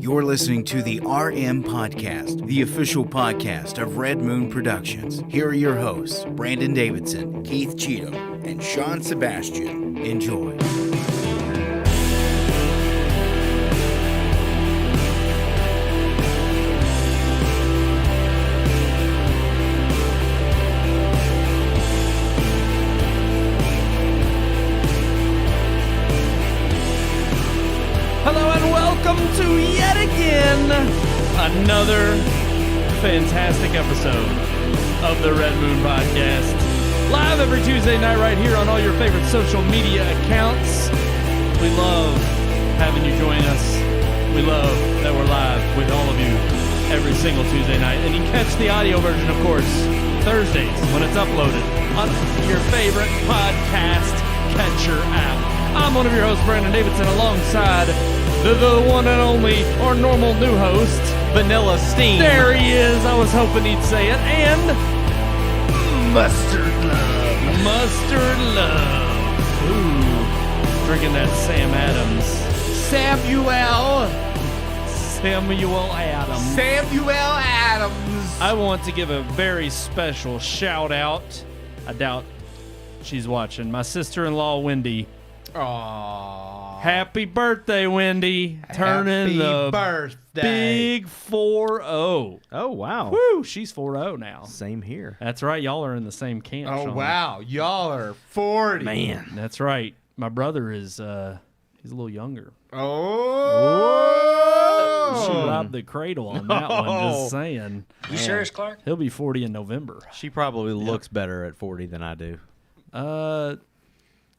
You're listening to the RMPodcast, the official podcast of Red Moon Productions. Here are your hosts, Brandon Davidson, Keith Cheatham, and Sean Sebastian. Enjoy. Welcome to yet again another fantastic episode of the Red Moon Podcast. Live every Tuesday night right here on all your favorite social media accounts. We love having you join us. We love that we're live with all of you every single Tuesday night. And you can catch the audio version, of course, Thursdays when it's uploaded on your favorite podcast catcher app. I'm one of your hosts, Brandon Davidson, alongside the one and only, our normal new host, Vanilla Steam. There he is. I was hoping he'd say it. And Mustard Love. Mustard Love. Ooh. Drinking that Sam Adams. Samuel Adams. I want to give a very special shout out. I doubt she's watching. My sister-in-law, Wendy. Aww. Happy birthday, Wendy. Turning the birthday. big 4-0. Oh, wow. Woo, she's 4-0 now. Same here. That's right. Y'all are in the same camp. Oh, Sean. wow. Y'all are 40. Man. That's right. My brother is, he's a little younger. Oh. She robbed the cradle on that one, just saying. You serious, Clark? He'll be 40 in November. She probably looks better at 40 than I do.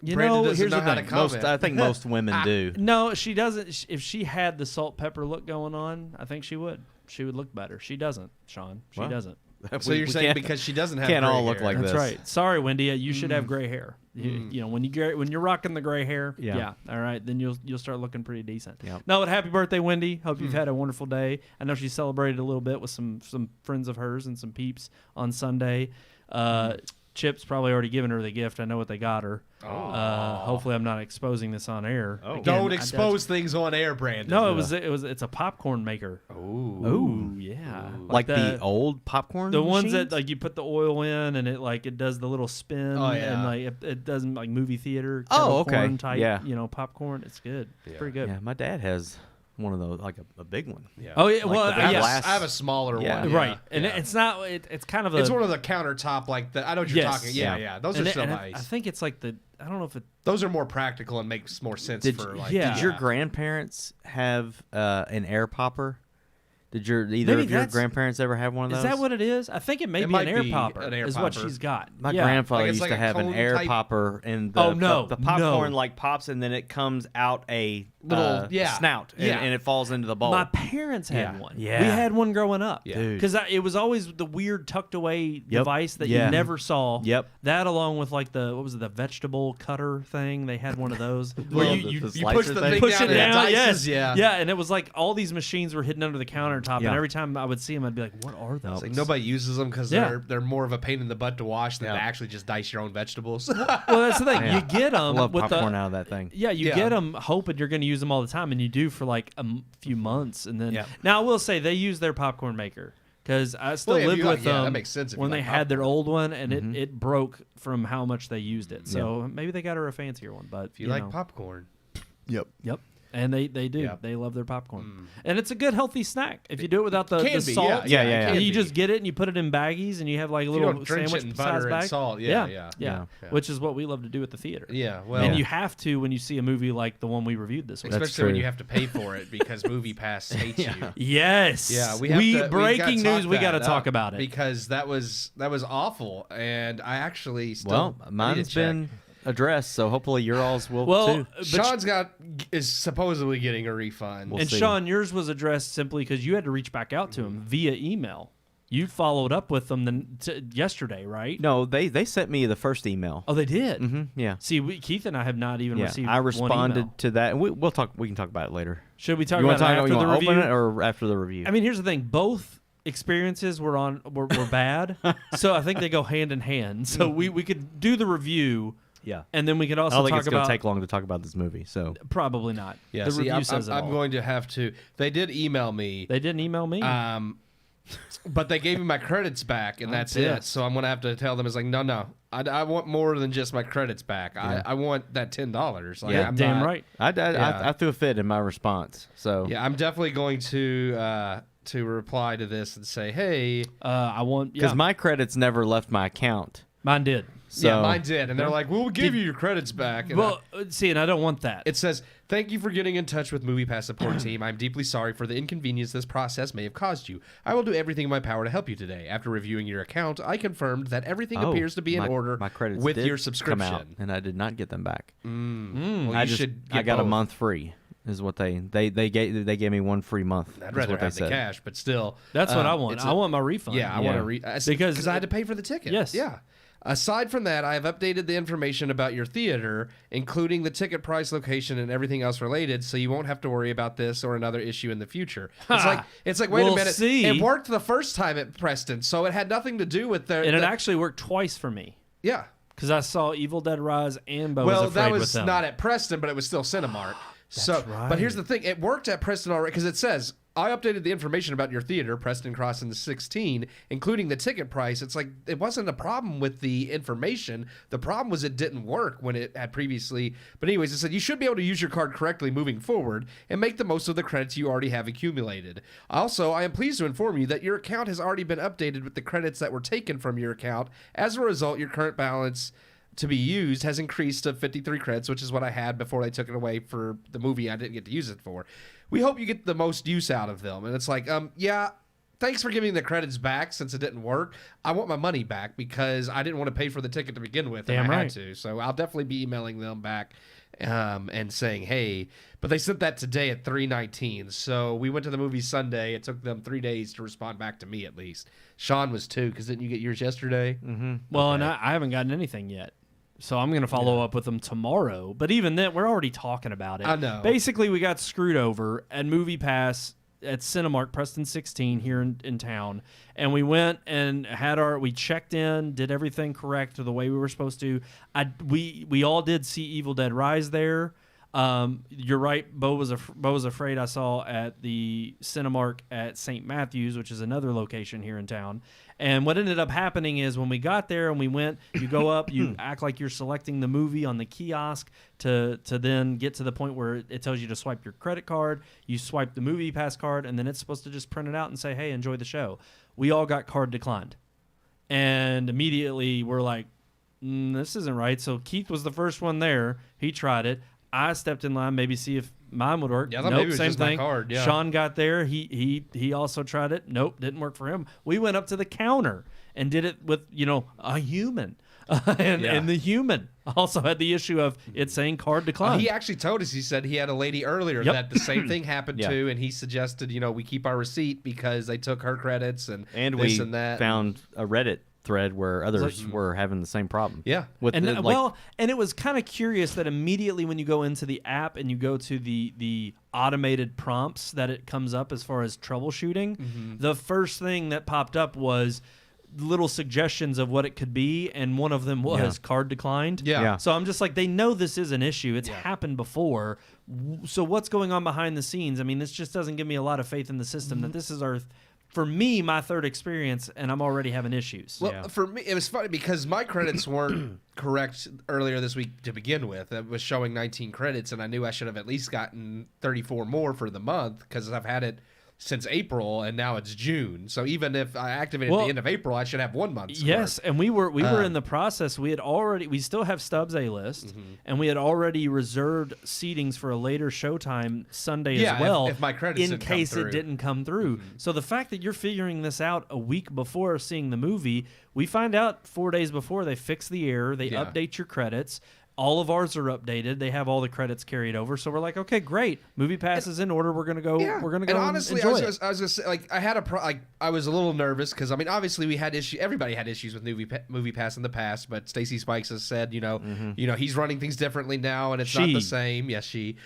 You Brandon know, doesn't here's know the how thing. to comment. I think most women do. No, she doesn't. If she had the salt pepper look going on, I think she would. She would look better. She doesn't, Sean. She Well, doesn't. So you're saying because she doesn't have can't gray all look hair. like That's this. right. Sorry, Wendy. You should have gray hair. You know, when you're rocking the gray hair, Yeah. all right, then you'll start looking pretty decent. Yep. No, but happy birthday, Wendy. Hope you've had a wonderful day. I know she celebrated a little bit with some friends of hers and some peeps on Sunday. Chip's probably already given her the gift. I know what they got her. Hopefully, I'm not exposing this on air. Oh. Don't expose things on air, Brandon. No, it's a popcorn maker. Ooh. Yeah. Like the old popcorn The ones that machines? like you put the oil in and it does the little spin and like it doesn't like movie theater corn type, popcorn. It's good. It's pretty good. Yeah, my dad has one of those, like a big one. Yeah. Oh yeah, Like well the yes. glass- I have a smaller Yeah. one. Right. And yeah. it's not it's kind of It's one of the countertop, like I know what you're Yes. talking. Yeah, Yeah. Those and are so and nice. I think it's like I don't know if it Those are more practical and makes more sense for like. Did your grandparents have an air popper? Did either of your grandparents ever have one of those? Is that what it is? I think it may It be might an air be popper. an air is what popper. she's got. My Yeah. grandfather Like it's used like to a have an cone air type- popper, and Oh, no, the popcorn no. like pops, and then it comes out a Little- snout, and it falls into the bowl. My parents had Yeah. one. Yeah. We had one growing up. Yeah. Dude. Because it was always the weird tucked away device that you never saw. Yep. That along with like the the vegetable cutter thing. They had one of those. Well, where the You slicer push the thing? thing push down it and down. it dices, Yes. Yeah, and it was like all these machines were hidden under the countertop, Yeah. and every time I would see them, I'd be like, "What are those?" It's like nobody uses them because Yeah. they're more of a pain in the butt to wash than to actually just dice your own vegetables. Well, that's the thing. Yeah. You get I them love with popcorn the out of that thing. yeah, you Yeah. get them hoping you're going to use them all the time, and you do for like a few months, and then Yeah. now I will say they use their popcorn maker. Because I still Well, yeah, if lived you like- with yeah, them that makes sense if when you they like had their popcorn. old one, and it broke from how much they used it. So maybe they got her a fancier one. But if you like know. popcorn. Yep. Yep. And they do. Yep. They love their popcorn. And it's a good healthy snack. If you do it without the Can be, salt. Yeah, it yeah. can You be. just get it and you put it in baggies and you have like a If you little don't drench sandwich it in size butter and bag. salt, yeah. yeah. Which is what we love to do at the theater. Yeah, well, And you have to when you see a movie like the one we reviewed this week. especially when true. you have to pay for it because MoviePass hates you. Yes. Yeah, we have to, breaking gotta news. talk We got to that talk up about it. because that was awful, and I actually still Well, need to mine's check. been addressed, so hopefully your all's will Well, too. but Sean's is supposedly getting a refund. We'll and see. Sean, yours was addressed simply because you had to reach back out to him via email. You followed up with them yesterday, right? No, they sent me the first email. Oh, they did. Yeah. See, Keith and I have not even Yeah, received. I one responded email. to that. And we'll talk. We can talk about it later. Should we talk You want about to it talk? after You the want to review? open it or after the review? I mean, here's the thing: both experiences were bad, so I think they go hand in hand. So we could do the review Yeah. And then we could I also don't think talk it's going about to take long to talk about this movie. So probably not. Yeah, the see, review I'm, says it I'm all. going to have to. They did email me, They didn't email me. but they gave me my credits back, and that's it. pissed. So I'm going to have to tell them, it's like, no, I want more than just my credits back. I want that $10. Like, yeah, I'm damn not- right. I threw a fit in my response. So Yeah, I'm definitely going to reply to this and say, hey, I want because yeah. my credits never left my account. Mine did. So yeah, mine did, and they're like, "We'll give you your credits back." And Well, see, and I don't want that. it says, "Thank you for getting in touch with MoviePass support team. I'm deeply sorry for the inconvenience this process may have caused you. I will do everything in my power to help you today. After reviewing your account, I confirmed that everything appears to be in order my credits with did your subscription. come out, and I did not get them back. Well, I you just should get I got a both. month free. Is what they gave me 1 free month. I'd is rather what they have the said. cash, but still, That's what I want. it's I want my refund. Yeah, I want Yeah. to because I had to pay for the ticket. Yes. Yeah. Aside from that, I have updated the information about your theater, including the ticket price, location, and everything else related, so you won't have to worry about this or another issue in the future. It's like wait We'll a minute. see. It worked the first time at Preston, so it had nothing to do with and it actually worked twice for me yeah. because I saw Evil Dead Rise and Bo Well, was Afraid that with was them. not at Preston, but it was still Cinemark. But here's the thing: it worked at Preston already because it says I updated the information about your theater, Preston Crossing 16, including the ticket price. It's like it wasn't a problem with the information. The problem was it didn't work when it had previously. But anyways, it said you should be able to use your card correctly moving forward and make the most of the credits you already have accumulated. Also, I am pleased to inform you that your account has already been updated with the credits that were taken from your account. As a result, your current balance to be used has increased to 53 credits, which is what I had before they took it away for the movie I didn't get to use it for. We hope you get the most use out of them. And it's like, yeah, thanks for giving the credits back since it didn't work. I want my money back because I didn't want to pay for the ticket to begin with. Damn and I right. had to. So I'll definitely be emailing them back and saying, hey, but they sent that today at 3:19. So we went to the movie Sunday. It took them 3 days to respond back to me at least. Sean was too, because didn't you get yours yesterday? Mm-hmm. Well, and I haven't gotten anything yet. So I'm going to follow up with them tomorrow. But even then, we're already talking about it. I know. Basically, we got screwed over at MoviePass at Cinemark, Preston 16 here in town. And we went and we checked in, did everything correct the way we were supposed to. We all did see Evil Dead Rise there. You're right. Bo was afraid I saw at the Cinemark at St. Matthews, which is another location here in town. And what ended up happening is when we got there and we went, you go up, you act like you're selecting the movie on the kiosk to then get to the point where it tells you to swipe your credit card. You swipe the MoviePass card, and then it's supposed to just print it out and say, hey, enjoy the show. We all got card declined. And immediately we're like, this isn't right. So Keith was the first one there. He tried it. I stepped in line, maybe see if mine would work. Yeah, I thought nope, maybe it was same just my thing. card, yeah. Sean got there. He also tried it. Nope, didn't work for him. We went up to the counter and did it with a human, and the human also had the issue of it saying card declined. He actually told us. He said he had a lady earlier that the same thing happened Yeah. to, and he suggested we keep our receipt because they took her credits and And this we and that. found a Reddit thread where others were having the same problem. Yeah. With And the, and it was kind of curious that immediately when you go into the app and you go to the automated prompts that it comes up as far as troubleshooting, the first thing that popped up was little suggestions of what it could be, and one of them was card declined. Yeah. So I'm just like, they know this is an issue. It's happened before. So what's going on behind the scenes? I mean, this just doesn't give me a lot of faith in the system that this is for me, my third experience, and I'm already having issues. Well, for me, it was funny because my credits weren't correct earlier this week to begin with. It was showing 19 credits, and I knew I should have at least gotten 34 more for the month because I've had it since April, and now it's June. So even if I activate at the end of April, I should have 1 month. Yes, and we were in the process. We still have Stubbs A list, and we had already reserved seatings for a later showtime Sunday as well. If my credits in didn't come case through. it didn't come through. So the fact that you're figuring this out a week before seeing the movie, we find out 4 days before they fix the error. They update your credits. All of ours are updated. They have all the credits carried over. So we're like, okay, great. MoviePass is in order. We're gonna go. Yeah. We're gonna go. And honestly, enjoy I it. was gonna say, like, I had I was a little nervous because I mean, obviously, we had issue. Everybody had issues with MoviePass in the past, but Stacey Spikes has said, he's running things differently now, and it's not the same. Yes, she.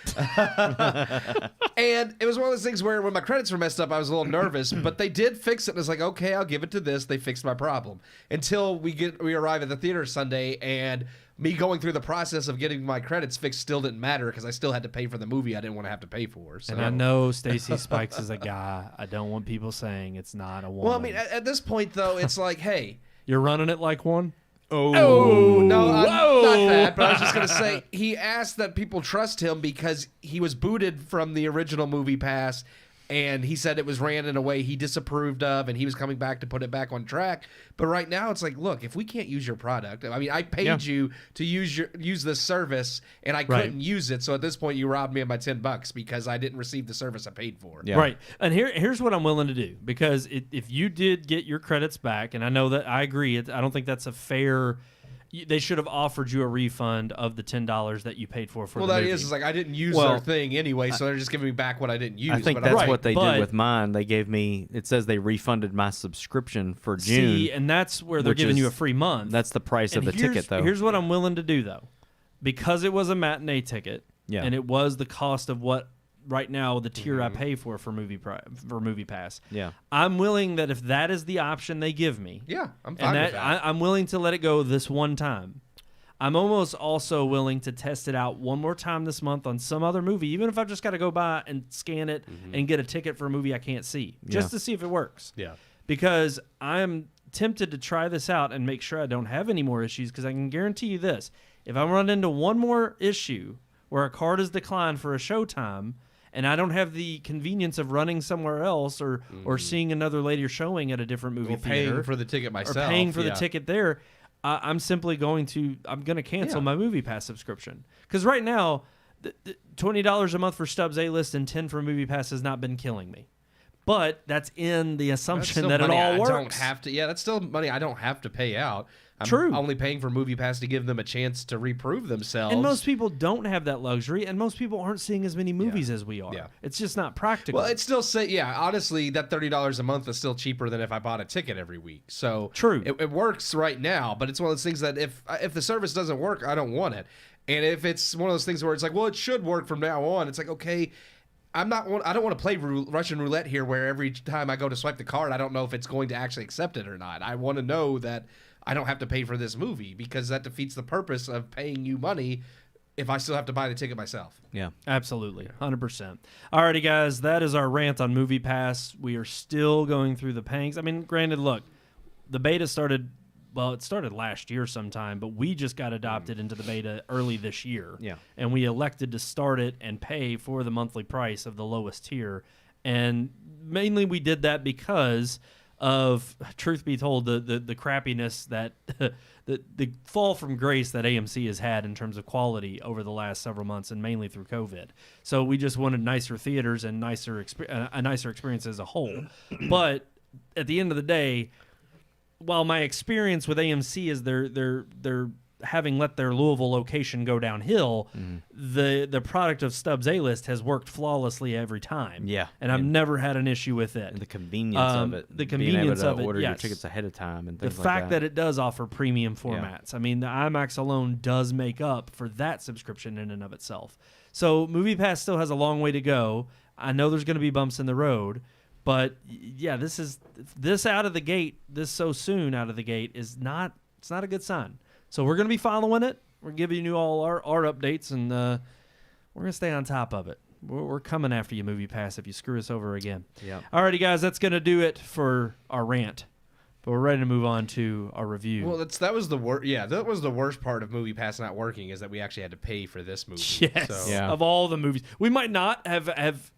And it was one of those things where when my credits were messed up, I was a little nervous, but they did fix it. And it's like, okay, I'll give it to this. They fixed my problem until we arrive at the theater Sunday and me going through the process of getting my credits fixed still didn't matter because I still had to pay for the movie I didn't want to have to pay for. So. And I know Stacey Spikes is a guy. I don't want people saying it's not a woman. Well, I mean, at this point, though, it's like, hey. You're running it like one? No, not that. But I was just going to say, he asked that people trust him because he was booted from the original MoviePass, and he said it was ran in a way he disapproved of, and he was coming back to put it back on track. But right now, it's like, look, if we can't use your product, I mean, I paid you to use this service, and I couldn't use it. So at this point, you robbed me of my $10 because I didn't receive the service I paid for. Yeah. Right. And here's what I'm willing to do, because if you did get your credits back, and I know that I agree, I don't think that's a fair. They should have offered you a refund of the $10 that you paid for the movie. Well, that is like I didn't use their thing anyway, so they're just giving me back what I didn't use. I think that's what they did with mine. They gave me. It says they refunded my subscription for June. See, and that's where they're giving you a free month. That's the price of the ticket, though. Here's what I'm willing to do, though, because it was a matinee ticket, and it was the cost of what. Right now, the tier I pay for MoviePass. Yeah, I'm willing that if that is the option they give me, I'm fine with that. I'm willing to let it go this one time. I'm almost also willing to test it out one more time this month on some other movie, even if I've just got to go by and scan it and get a ticket for a movie I can't see, just to see if it works. Yeah, because I'm tempted to try this out and make sure I don't have any more issues, because I can guarantee you this: if I run into one more issue where a card is declined for a showtime, and I don't have the convenience of running somewhere else or seeing another later showing at a different movie theater, paying for the ticket myself, or paying for the ticket there, I'm going to cancel my MoviePass subscription. Because right now, the $20 a month for Stubbs A-List and $10 for MoviePass has not been killing me. But that's in the assumption that it all works. I don't have to. Yeah, that's still money I don't have to pay out. I'm only paying for MoviePass to give them a chance to reprove themselves. And most people don't have that luxury, and most people aren't seeing as many movies as we are. Yeah. It's just not practical. Well, it's still honestly, that $30 a month is still cheaper than if I bought a ticket every week. So true, it works right now, but it's one of those things that if the service doesn't work, I don't want it. And if it's one of those things where it's like, well, it should work from now on, it's like, okay, I don't want to play Russian roulette here, where every time I go to swipe the card, I don't know if it's going to actually accept it or not. I want to know that I don't have to pay for this movie, because that defeats the purpose of paying you money if I still have to buy the ticket myself. Yeah, absolutely, 100%. Alrighty, guys, that is our rant on MoviePass. We are still going through the pangs. I mean, granted, look, the beta started. Well, it started last year sometime, but we just got adopted into the beta early this year. Yeah. And we elected to start it and pay for the monthly price of the lowest tier. And mainly we did that because of, truth be told, the crappiness that the fall from grace that AMC has had in terms of quality over the last several months, and mainly through COVID. So we just wanted nicer theaters and a nicer experience as a whole. But at the end of the day, while my experience with AMC is they're having let their Louisville location go downhill, the product of Stubbs A-List has worked flawlessly every time. Yeah, and I've never had an issue with it. And the convenience of it, being able to order your tickets ahead of time, and things the fact that it does offer premium formats. I mean, the IMAX alone does make up for that subscription in and of itself. So MoviePass still has a long way to go. I know there's going to be bumps in the road. But yeah, this out of the gate, this so soon out of the gate it's not a good sign. So we're going to be following it. We're giving you all our updates, and we're going to stay on top of it. We're coming after you, MoviePass, if you screw us over again. Yeah. Alrighty, guys, that's going to do it for our rant. But we're ready to move on to our review. Well, that was the worst. Yeah, that was the worst part of MoviePass not working, is that we actually had to pay for this movie. Yes. So. Yeah. Of all the movies, we might not have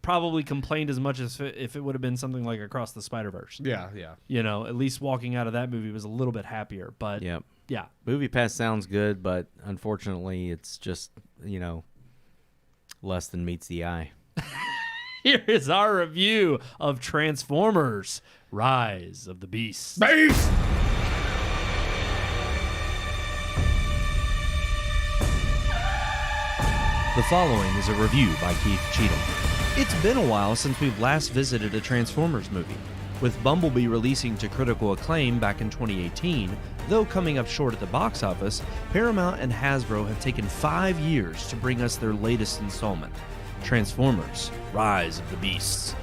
probably complained as much as if it would have been something like Across the Spider-Verse. Yeah. You know, at least walking out of that movie was a little bit happier. But yeah, MoviePass sounds good, but unfortunately, it's just less than meets the eye. Here is our review of Transformers: Rise of the Beasts. Beast! The following is a review by Keith Cheatham. It's been a while since we've last visited a Transformers movie. With Bumblebee releasing to critical acclaim back in 2018, though coming up short at the box office, Paramount and Hasbro have taken 5 years to bring us their latest installment, Transformers: Rise of the Beasts.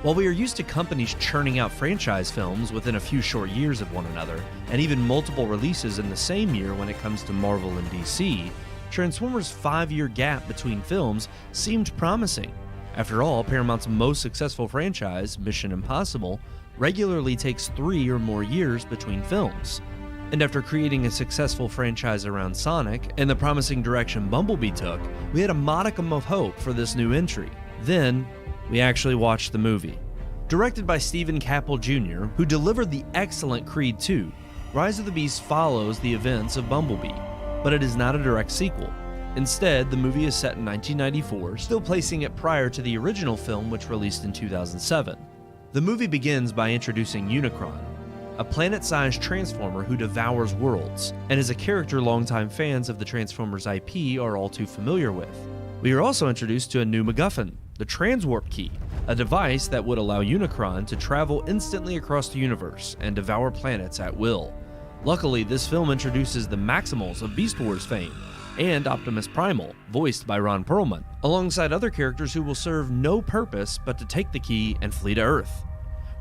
While we are used to companies churning out franchise films within a few short years of one another, and even multiple releases in the same year when it comes to Marvel and DC, Transformers' 5-year gap between films seemed promising. After all, Paramount's most successful franchise, Mission Impossible, regularly takes 3 or more years between films. And after creating a successful franchise around Sonic and the promising direction Bumblebee took, we had a modicum of hope for this new entry. Then, we actually watched the movie. Directed by Stephen Caple Jr., who delivered the excellent Creed 2, Rise of the Beast follows the events of Bumblebee, but it is not a direct sequel. Instead, the movie is set in 1994, still placing it prior to the original film, which released in 2007. The movie begins by introducing Unicron, a planet-sized Transformer who devours worlds, and is a character longtime fans of the Transformers IP are all too familiar with. We are also introduced to a new MacGuffin, the Transwarp Key, a device that would allow Unicron to travel instantly across the universe and devour planets at will. Luckily, this film introduces the Maximals of Beast Wars fame, and Optimus Primal, voiced by Ron Perlman, alongside other characters who will serve no purpose but to take the key and flee to Earth.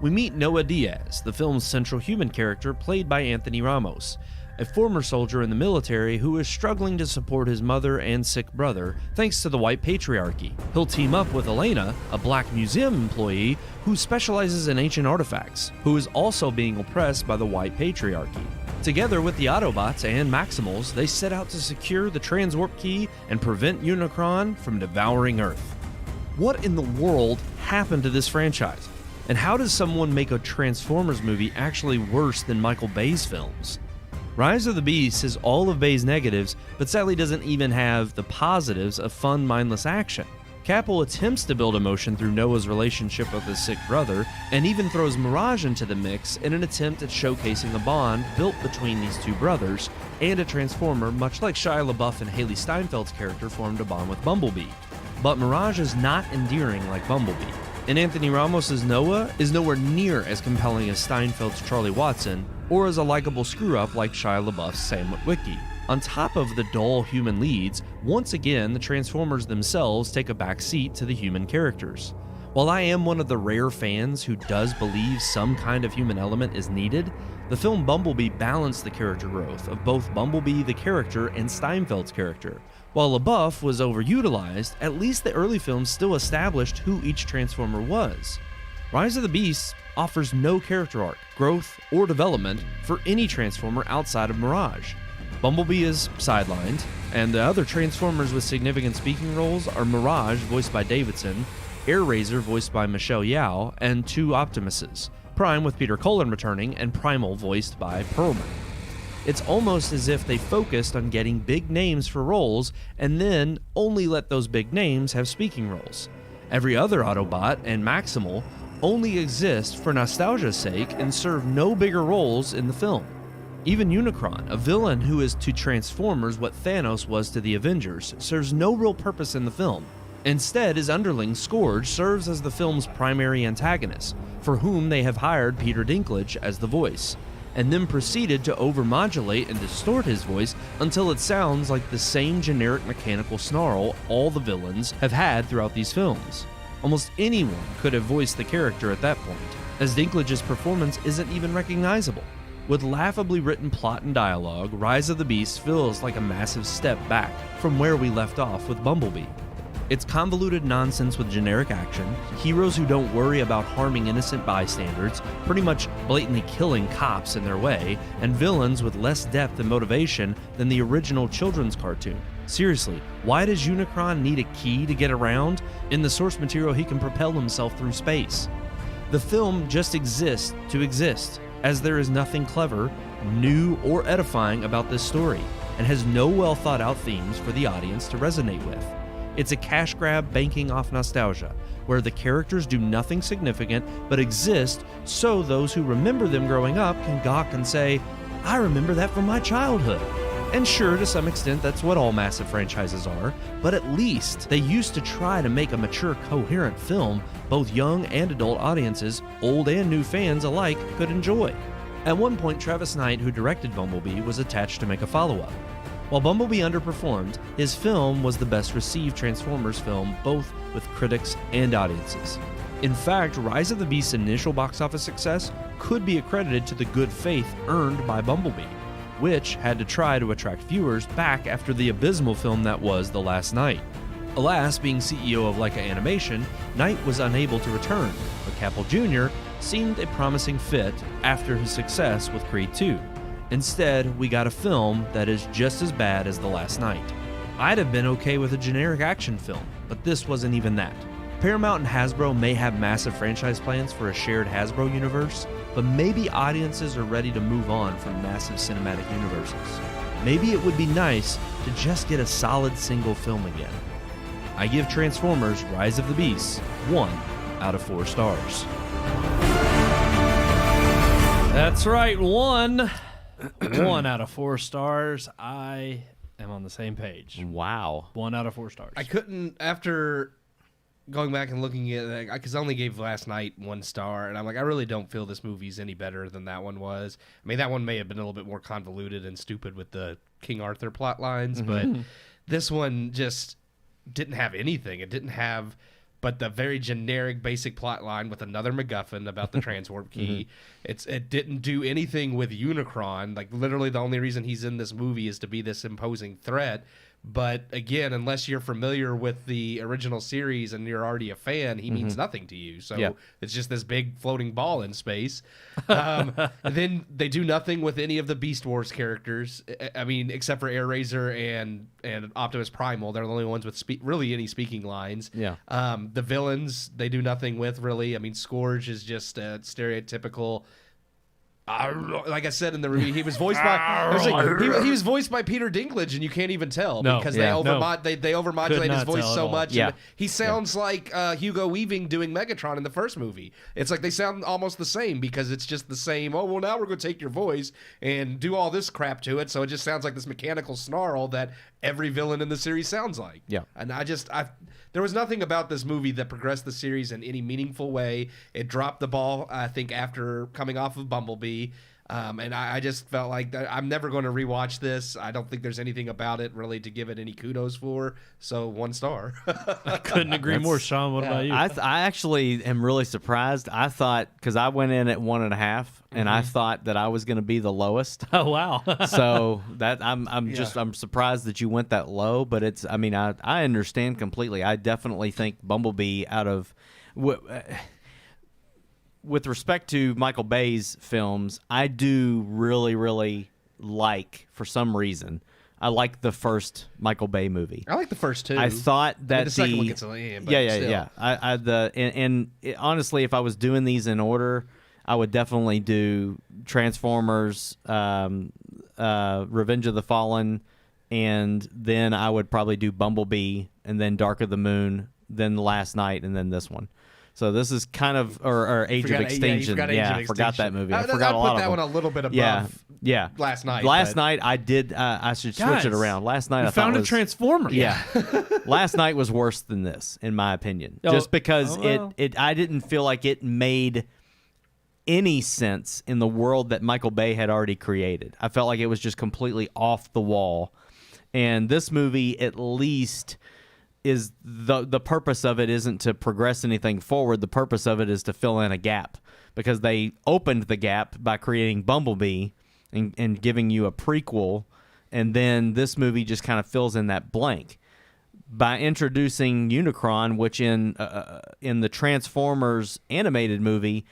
We meet Noah Diaz, the film's central human character played by Anthony Ramos, a former soldier in the military who is struggling to support his mother and sick brother thanks to the white patriarchy. He'll team up with Elena, a black museum employee who specializes in ancient artifacts, who is also being oppressed by the white patriarchy. Together with the Autobots and Maximals, they set out to secure the Transwarp Key and prevent Unicron from devouring Earth. What in the world happened to this franchise? And how does someone make a Transformers movie actually worse than Michael Bay's films? Rise of the Beast has all of Bay's negatives, but sadly doesn't even have the positives of fun, mindless action. Caple attempts to build emotion through Noah's relationship with his sick brother, and even throws Mirage into the mix in an attempt at showcasing a bond built between these two brothers, and a Transformer much like Shia LaBeouf and Haley Steinfeld's character formed a bond with Bumblebee. But Mirage is not endearing like Bumblebee, and Anthony Ramos' Noah is nowhere near as compelling as Steinfeld's Charlie Watson, or as a likable screw-up like Shia LaBeouf's Sam Witwicky. On top of the dull human leads, once again the Transformers themselves take a back seat to the human characters. While I am one of the rare fans who does believe some kind of human element is needed, the film Bumblebee balanced the character growth of both Bumblebee the character and Steinfeld's character. While LaBeouf was overutilized, at least the early films still established who each Transformer was. Rise of the Beast offers no character arc, growth, or development for any Transformer outside of Mirage. Bumblebee is sidelined, and the other Transformers with significant speaking roles are Mirage, voiced by Davidson, Air Razor, voiced by Michelle Yeoh, and 2 Optimuses, Prime with Peter Cullen returning, and Primal, voiced by Perlman. It's almost as if they focused on getting big names for roles, and then only let those big names have speaking roles. Every other Autobot and Maximal only exist for nostalgia's sake and serve no bigger roles in the film. Even Unicron, a villain who is to Transformers what Thanos was to the Avengers, serves no real purpose in the film. Instead, his underling, Scourge, serves as the film's primary antagonist, for whom they have hired Peter Dinklage as the voice, and then proceeded to overmodulate and distort his voice until it sounds like the same generic mechanical snarl all the villains have had throughout these films. Almost anyone could have voiced the character at that point, as Dinklage's performance isn't even recognizable. With laughably written plot and dialogue, Rise of the Beast feels like a massive step back from where we left off with Bumblebee. It's convoluted nonsense with generic action, heroes who don't worry about harming innocent bystanders, pretty much blatantly killing cops in their way, and villains with less depth and motivation than the original children's cartoon. Seriously, why does Unicron need a key to get around? In the source material, he can propel himself through space. The film just exists to exist, as there is nothing clever, new, or edifying about this story, and has no well thought out themes for the audience to resonate with. It's a cash grab banking off nostalgia, where the characters do nothing significant but exist so those who remember them growing up can gawk and say, I remember that from my childhood. And sure, to some extent, that's what all massive franchises are, but at least they used to try to make a mature, coherent film both young and adult audiences, old and new fans alike, could enjoy. At one point, Travis Knight, who directed Bumblebee, was attached to make a follow-up. While Bumblebee underperformed, his film was the best received Transformers film both with critics and audiences. In fact, Rise of the Beast's initial box office success could be accredited to the good faith earned by Bumblebee, which had to try to attract viewers back after the abysmal film that was The Last Knight. Alas, being CEO of Leica Animation, Knight was unable to return, but Capel Jr. seemed a promising fit after his success with Creed 2. Instead, we got a film that is just as bad as The Last Knight. I'd have been okay with a generic action film, but this wasn't even that. Paramount and Hasbro may have massive franchise plans for a shared Hasbro universe, but maybe audiences are ready to move on from massive cinematic universes. Maybe it would be nice to just get a solid single film again. I give Transformers Rise of the Beasts 1 out of 4 stars. That's right, 1 out of 4 stars. I am on the same page. Wow. 1 out of 4 stars. I couldn't, after going back and looking at it, because I only gave Last Night 1 star, and I'm like, I really don't feel this movie's any better than that one was. I mean, that one may have been a little bit more convoluted and stupid with the King Arthur plot lines, but this one just didn't have anything. It didn't have but the very generic basic plot line with another MacGuffin about the transwarp key. It didn't do anything with Unicron. Like, literally the only reason he's in this movie is to be this imposing threat. But again, unless you're familiar with the original series and you're already a fan, he means nothing to you. So it's just this big floating ball in space. Then they do nothing with any of the Beast Wars characters. I mean, except for Air-Razor and Optimus Primal. They're the only ones with really any speaking lines. Yeah. The villains, they do nothing with, really. I mean, Scourge is just a stereotypical... like I said in the review, he was voiced by he was voiced by Peter Dinklage, and you can't even tell because they overmodulate his voice so much. Yeah. He sounds like Hugo Weaving doing Megatron in the first movie. It's like they sound almost the same because it's just the same. Oh well, now we're going to take your voice and do all this crap to it, so it just sounds like this mechanical snarl that every villain in the series sounds like. Yeah, and there was nothing about this movie that progressed the series in any meaningful way. It dropped the ball, I think, after coming off of Bumblebee. And I just felt like that I'm never going to rewatch this. I don't think there's anything about it really to give it any kudos for. So 1 star. I couldn't agree more, Sean. What about you? I actually am really surprised. I thought, because I went in at 1.5, and I thought that I was going to be the lowest. Oh wow! So that I'm surprised that you went that low. But it's, I mean, I understand completely. I definitely think Bumblebee with respect to Michael Bay's films, I do really, really like, for some reason, I like the first Michael Bay movie. I like the first two. I thought that the second one gets a little, honestly, if I was doing these in order, I would definitely do Transformers, Revenge of the Fallen, and then I would probably do Bumblebee, and then Dark of the Moon, then The Last Night, and then this one. So this is kind of or Age of Extinction. I forgot that movie. I forgot a lot of them. I put that one a little bit above. Last Night. Last Night I did. I should switch it around. Last Night I found a Transformer. Yeah. Last Night was worse than this, in my opinion, just because I didn't feel like it made any sense in the world that Michael Bay had already created. I felt like it was just completely off the wall, and this movie at least is the purpose of it isn't to progress anything forward. The purpose of it is to fill in a gap, because they opened the gap by creating Bumblebee and giving you a prequel, and then this movie just kind of fills in that blank by introducing Unicron, which in the Transformers animated movie,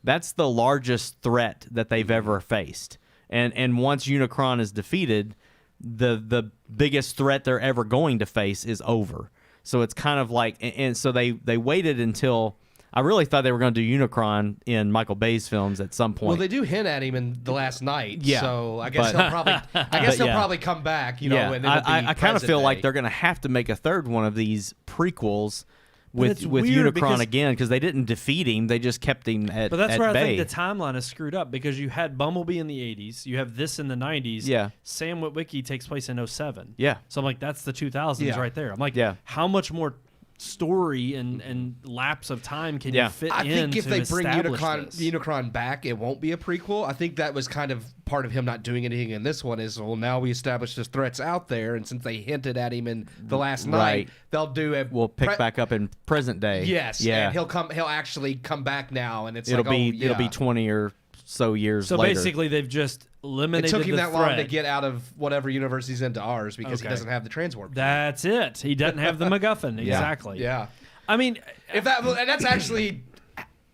that's the largest threat that they've ever faced. And once Unicron is defeated, the biggest threat they're ever going to face is over. So it's kind of like, and so they waited until, I really thought they were going to do Unicron in Michael Bay's films at some point. Well, they do hint at him in The Last Night, so I guess he'll probably come back. And I kind of feel like they're going to have to make a third one of these prequels with Unicron again, because they didn't defeat him; they just kept him at. But that's where bay. I think the timeline is screwed up, because you had Bumblebee in the 80s, you have this in the 90s. Yeah. Sam Witwicky takes place in 07. Yeah. So I'm like, that's the 2000s right there. I'm like, yeah. How much more story and lapse of time can you fit in? I think if they bring establish this? Unicron back, it won't be a prequel. I think that was kind of part of him not doing anything in this one is, well, now we established his threats out there, and since they hinted at him in the last night, they'll do it. We'll pick back up in present day. Yes, yeah. and he'll actually come back now, and it'll be 20 or so years later. So basically, they've just eliminated. It took him that threat. long to get out of whatever universe he's into ours because he doesn't have the transwarp. That's it. He doesn't have the MacGuffin. Exactly. Yeah. I mean, if that's actually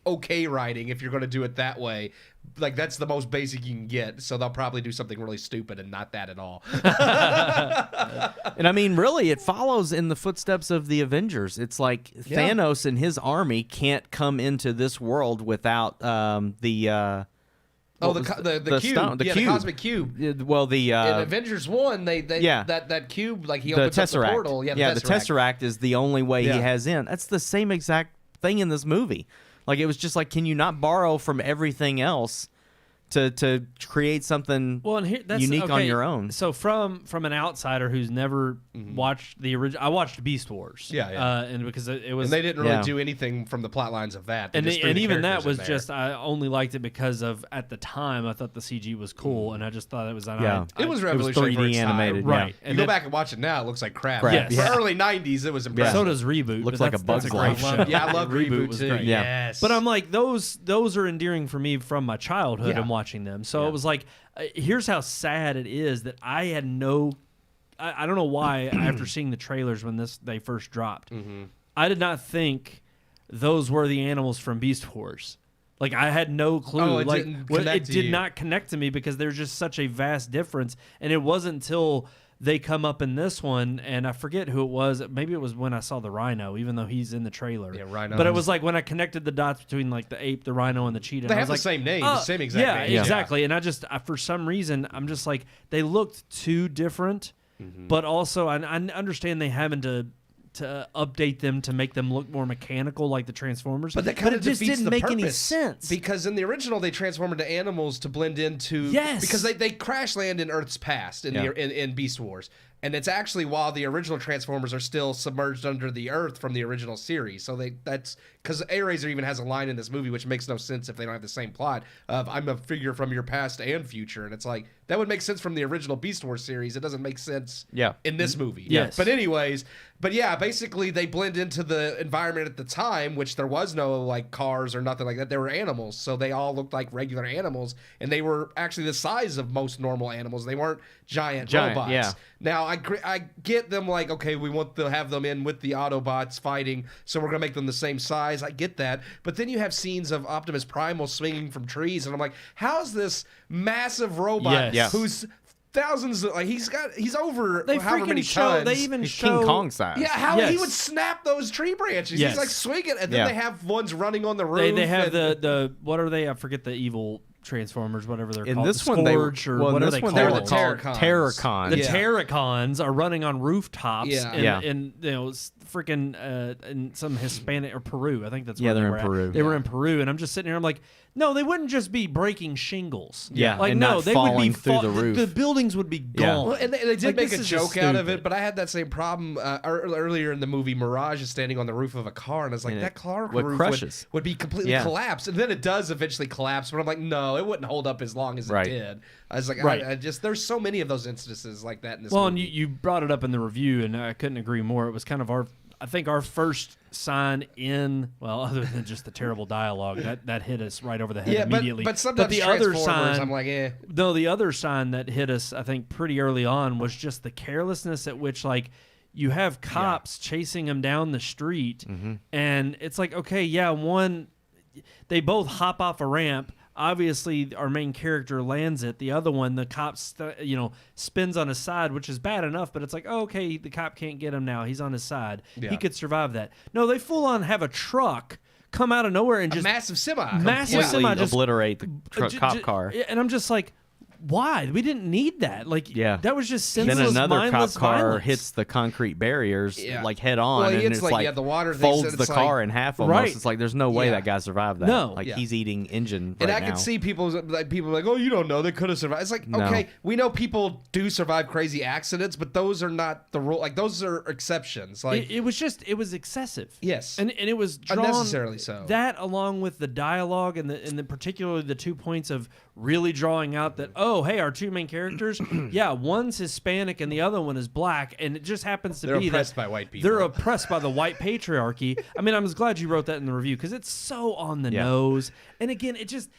okay writing if you're going to do it that way. Like, that's the most basic you can get, so they'll probably do something really stupid and not that at all. And I mean, really, it follows in the footsteps of the Avengers. It's like Thanos and his army can't come into this world without the cube. Stone, the cube. The cosmic cube. Well, in Avengers 1, that cube, like, he opens up the portal. The Tesseract is the only way he has in. That's the same exact thing in this movie. Like, it was just like, can you not borrow from everything else to create something unique on your own? So from an outsider who's never watched the original, I watched Beast Wars. And because it was, and they didn't really do anything from the plot lines of that. And even that was just, I only liked it because of, at the time, I thought the CG was cool, and I just thought it was it was revolutionary. It was 3D animated, right? And you go back and watch it now, it looks like crap. Yes. For early '90s, it was impressive. So does Reboot. Looks like a Bug's Life show. Yeah, I love Reboot too. Great. Yes, but I'm like, those are endearing for me from my childhood and watching them. So it was like, here's how sad it is that I had I don't know why after seeing the trailers when they first dropped, I did not think those were the animals from Beast Wars. Like, I had no clue. It did not connect to me because there's just such a vast difference. And it wasn't until they come up in this one, and I forget who it was. Maybe it was when I saw the rhino, even though he's in the trailer. Yeah, rhino. But it was like when I connected the dots between like the ape, the rhino, and the cheetah. They have the same name, the same exact name. Yeah, exactly. And I for some reason, I'm just like, they looked too different. But also, I understand they having to update them to make them look more mechanical like the Transformers. But that kind of just didn't make any sense. Because in the original, they transform into animals to blend into... Yes. Because they crash land in Earth's past in Beast Wars. And it's actually while the original Transformers are still submerged under the Earth from the original series. So that's... Because A-Razor even has a line in this movie which makes no sense if they don't have the same plot of, I'm a figure from your past and future. And it's like, that would make sense from the original Beast Wars series. It doesn't make sense in this movie. Yes. But anyways... But yeah, basically they blend into the environment at the time, which there was no like cars or nothing like that. They were animals, so they all looked like regular animals, and they were actually the size of most normal animals. They weren't giant robots. Yeah. Now I get them like, okay, we want to have them in with the Autobots fighting, so we're gonna make them the same size. I get that, but then you have scenes of Optimus Primal swinging from trees, and I'm like, how's this massive robot who's thousands of, like he's over however many tons. They even He's show King Kong size. Yeah, how he would snap those tree branches. Yes. He's like swinging, and then they have ones running on the roof. They have the what are they? I forget the evil Transformers, whatever they're in called. This the one, Scourge, or what are they called? They're the Terracons. The Terracons are running on rooftops in freaking in some Hispanic or Peru. I think that's where they're in Peru. They were in Peru, and I'm just sitting here. I'm like, no, they wouldn't just be breaking shingles. Yeah, like and no, not they would be falling through the roof. The buildings would be gone. Well, and they did Like, make a this is joke just out of stupid. it, but I had that same problem earlier in the movie. Mirage is standing on the roof of a car, and I was like, And that car what roof crushes. would be completely collapsed. And then it does eventually collapse, but I'm like, no, it wouldn't hold up as long as it did. I was like, I just there's so many of those instances like that in this movie. And you brought it up in the review, and I couldn't agree more. It was kind of our first sign in, well, other than just the terrible dialogue that hit us right over the head immediately. But sometimes the other Transformers, sign, I'm like, eh. No, the other sign that hit us, I think, pretty early on was just the carelessness at which, like, you have cops chasing him down the street, and it's like, okay, they both hop off a ramp. Obviously, our main character lands it. The other one, the cop, spins on his side, which is bad enough. But it's like, oh, okay, the cop can't get him now. He's on his side. Yeah. He could survive that. No, they full on have a truck come out of nowhere and just massive semi, just obliterate the cop car. And I'm just like, why? We didn't need that. Like, that was just senseless, then another cop mindless car violence. hits the concrete barriers like head on, Well, and it's like the water folds the car in half almost. Right. It's like there's no way that guy survived that. No. Like he's eating engine. And right I now. could see people like, oh, you don't know, they could have survived. It's like, okay, we know people do survive crazy accidents, but those are not the rule. Like those are exceptions. Like it was excessive. Yes, and it was drawn, unnecessarily so. That along with the dialogue and the particularly the 2 points of really drawing out that, oh, hey, our two main characters, one's Hispanic and the other one is black, and it just happens to they're be oppressed by white people. They're oppressed by the white patriarchy. I mean, I'm glad you wrote that in the review because it's so on the nose. And again, it just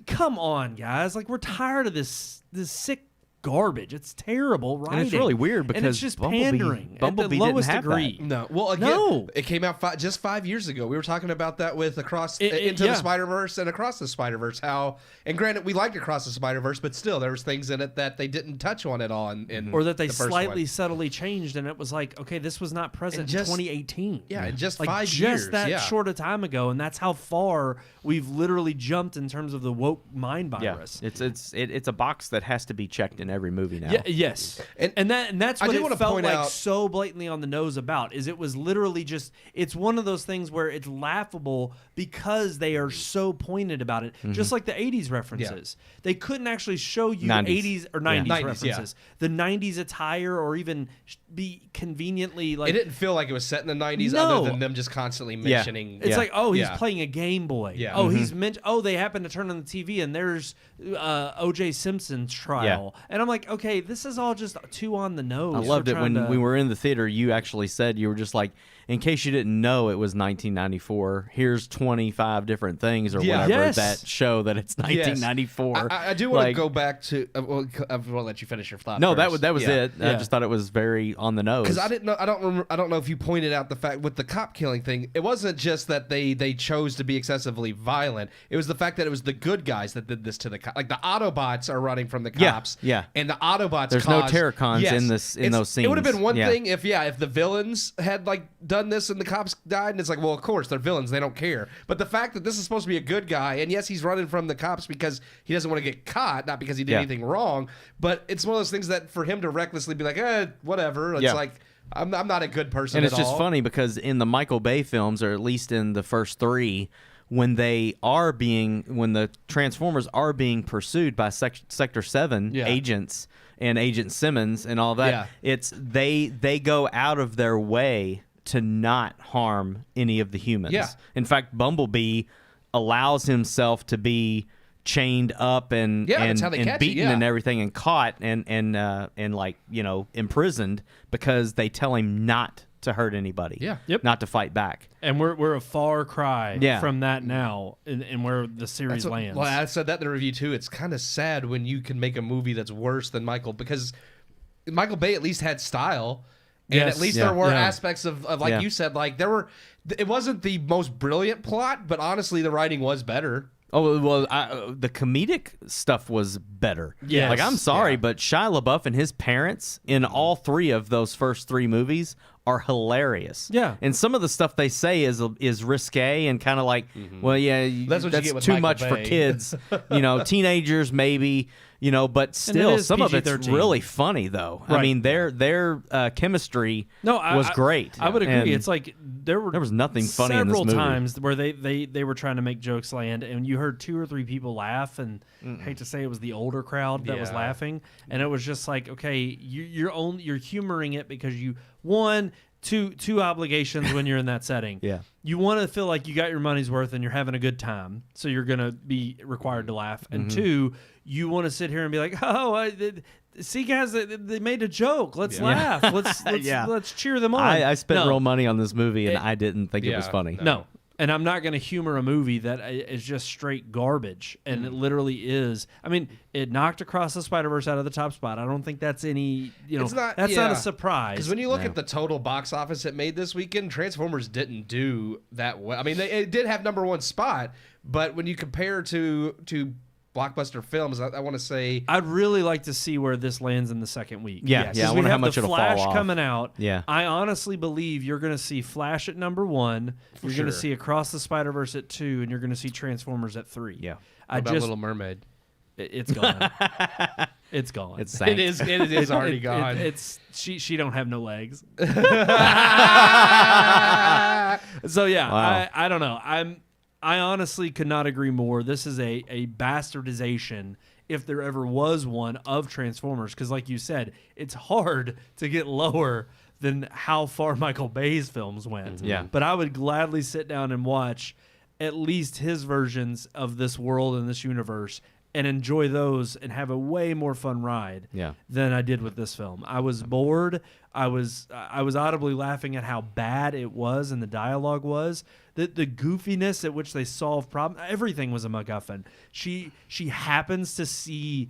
come on, guys. Like, we're tired of this sick garbage. It's terrible writing. And it's really weird because and it's just Bumblebee pandering at the didn't lowest have degree. that. No, well, again, it came out just 5 years ago. We were talking about that with Into the Spider-Verse and Across the Spider-Verse. How, and granted, we liked Across the Spider-Verse, but still, there was things in it that they didn't touch on at all. Or that they the first slightly one. subtly changed, and it was like, okay, this was not present in 2018. Yeah, in just like 5 just years. that short a time ago, and that's how far we've literally jumped in terms of the woke mind virus. Yeah, it's a box that has to be checked in every movie now. Yeah, yes, and that's what it felt like so blatantly on the nose about. Is it was literally just, it's one of those things where it's laughable because they are so pointed about it, just like the 80s references. They couldn't actually show you 80s or 90s references, the 90s attire, or even be conveniently like. It didn't feel like it was set in the 90s, other than them just constantly mentioning. It's like, oh, he's playing a Game Boy. Yeah. Oh, he's oh, they happen to turn on the TV and there's O.J. Simpson's trial, and I'm like, okay, this is all just too on the nose. I loved it when we were in the theater. You actually said, you were just like, in case you didn't know it was 1994, here's 25 different things or whatever that show that it's 1994. I do want to go back to. I won't let you finish your thought. No, first. that was it. I just thought it was very on the nose. Because I didn't know. I don't know if you pointed out the fact with the cop killing thing. It wasn't just that they chose to be excessively violent. It was the fact that it was the good guys that did this to the cops. Like the Autobots are running from the cops. Yeah. And the Autobots. There's no Terracons in those scenes. It would have been one thing if the villains had like done this and the cops died, and it's like, well, of course they're villains, they don't care. But the fact that this is supposed to be a good guy, and yes, he's running from the cops because he doesn't want to get caught, not because he did anything wrong, but it's one of those things that for him to recklessly be like, whatever, it's like, I'm not a good person. And it's just funny because in the Michael Bay films, or at least in the first three, when the Transformers are being pursued by Sector 7 agents and Agent Simmons and all that, it's they go out of their way to not harm any of the humans. Yeah. In fact, Bumblebee allows himself to be chained up and beaten and everything, and caught and like, imprisoned because they tell him not to hurt anybody. Not to fight back. And we're a far cry from that now in where the series lands. Well, I said that in the review too. It's kind of sad when you can make a movie that's worse than Michael, because Michael Bay at least had style. And at least there were aspects of like you said, like it wasn't the most brilliant plot, but honestly, the writing was better. Oh, well, the comedic stuff was better. Yeah. Like, I'm sorry, but Shia LaBeouf and his parents in all three of those first three movies are hilarious. Yeah. And some of the stuff they say is risque and kind of like, well, that's what you get with too Michael much Bay. for kids. Teenagers maybe. But still, some of it's PG-13. really funny, though. Right. I mean, their chemistry was great. I would agree. And it's like there was nothing funny in this movie. Several times where they were trying to make jokes land, and you heard 2 or 3 people laugh, and I hate to say it was the older crowd that was laughing, and it was just like, okay, you're humoring it because you two obligations when you're in that setting. Yeah. You want to feel like you got your money's worth and you're having a good time, so you're going to be required to laugh. And 2, you want to sit here and be like, see, guys, they made a joke. Let's laugh. Let's cheer them on. I spent real money on this movie, and I didn't think it was funny. No. And I'm not going to humor a movie that is just straight garbage, and it literally is. I mean, it knocked Across the Spider-Verse out of the top spot. I don't think that's any, that's not a surprise. Because when you look at the total box office it made this weekend, Transformers didn't do that well. I mean, it did have #1 spot, but when you compare to blockbuster films, I want to say I'd really like to see where this lands in the second week. Yeah, I wonder how much it'll fall off. Flash coming out. Yeah, I honestly believe you're going to see Flash at #1. You're going to see Across the Spider-Verse at 2, and you're going to see Transformers at 3. Yeah. What about Little Mermaid? It's gone. It's gone. It's sank. It is already gone. She don't have no legs. So yeah, Wow. I don't know. I honestly could not agree more. This is a bastardization, if there ever was one, of Transformers. Because like you said, it's hard to get lower than how far Michael Bay's films went. Yeah. But I would gladly sit down and watch at least his versions of this world and this universe and enjoy those and have a way more fun ride than I did with this film. I was bored. I was audibly laughing at how bad it was and the dialogue was. The goofiness at which they solve problems. Everything was a MacGuffin. She happens to see...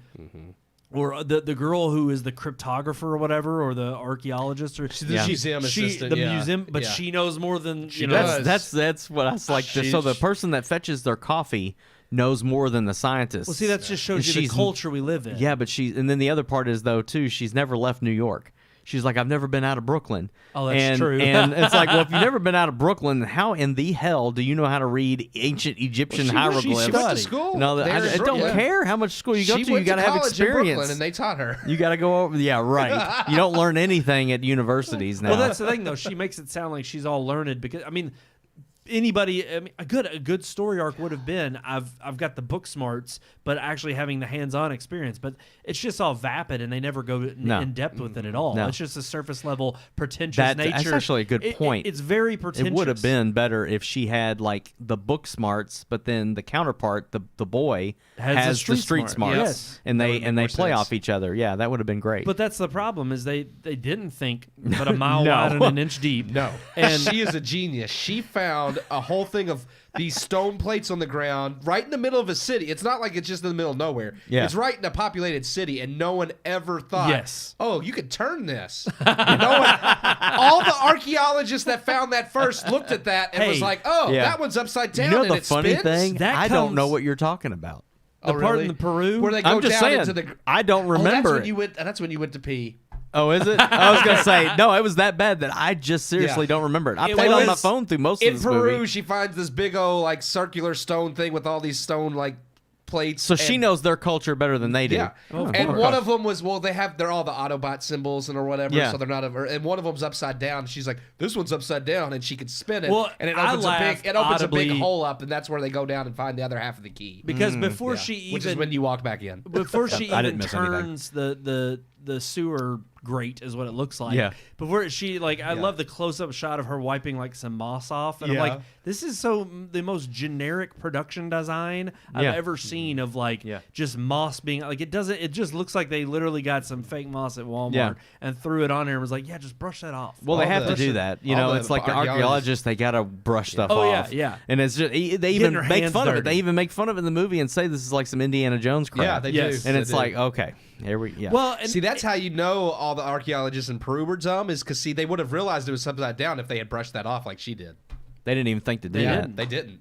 Or the girl who is the cryptographer or whatever, or the archaeologist, or She's the museum assistant. Museum, but she knows more than She does. That's what I was like. So the person that fetches their coffee knows more than the scientist. Well, see, that just shows you the culture we live in. Yeah, but and then the other part is though too. She's never left New York. She's like, I've never been out of Brooklyn. Oh, that's true. And it's like, well, if you've never been out of Brooklyn, how in the hell do you know how to read ancient Egyptian hieroglyphs? She went to school. No, I don't care how much school you go to. You got to have experience. Brooklyn, and they taught her. You got to go over. Yeah, right. You don't learn anything at universities now. Well, that's the thing, though. She makes it sound like she's all learned because, I mean, a good story arc would have been I've got the book smarts, but actually having the hands-on experience. But it's just all vapid, and they never go in depth with it at all. No. It's just a surface level pretentious nature. That's actually a good point. It's very pretentious. It would have been better if she had like the book smarts, but then the counterpart, the boy, has the street smarts, yes. and they play sense. off each other. Yeah, that would have been great. But that's the problem is they didn't think but a mile wide and an inch deep. No. And she is a genius. She found a whole thing of these stone plates on the ground right in the middle of a city. It's not like it's just in the middle of nowhere. Yeah. It's right in a populated city, and no one ever thought, Yes. oh, you could turn this. All the archaeologists that found that first looked at that and was like, oh, that one's upside down You know and the it funny spins? thing? That I don't know comes- what you're talking about. the part in the Peru where they go I'm just down saying. into the... I don't remember. That's when you went to pee. Oh, is it? I was gonna say no. It was that bad that I just seriously don't remember it. I played on my phone through most of In this Peru, movie. she finds this big old like circular stone thing with all these stone like plates. So she knows their culture better than they do. Yeah, and one of them was they're all the Autobot symbols or whatever. Yeah. So they're not and one of them's upside down. And she's like, this one's upside down, and she could spin it. Well, and it I opens laughed a big audibly. hole up, and that's where they go down and find the other half of the key. because before she even which is when you walk back in. before she I even didn't miss anything. turns the sewer grate is what it looks like. Yeah. Before she I love the close up shot of her wiping like some moss off, and I'm Yeah. like, this is the most generic production design I've Yeah. ever seen of just moss being like it doesn't. It just looks like they literally got some fake moss at Walmart and threw it on there and was like, yeah, just brush that off. Well, they All have the- to do that. You all know, the it's like the archaeologists- archaeologists. They gotta brush stuff Oh, yeah, off. yeah. And it's just they Getting even their make hands fun of it. dirty. They even make fun of it in the movie and say this is like some Indiana Jones crap. Yeah, they Yes. do. And They it's do. like, okay, here we. Yeah. Well, and See, that's how you know all the archaeologists in Peru were dumb, is because they would have realized it was upside down if they had brushed that off like she did. they didn't even think to do They that. didn't. They didn't.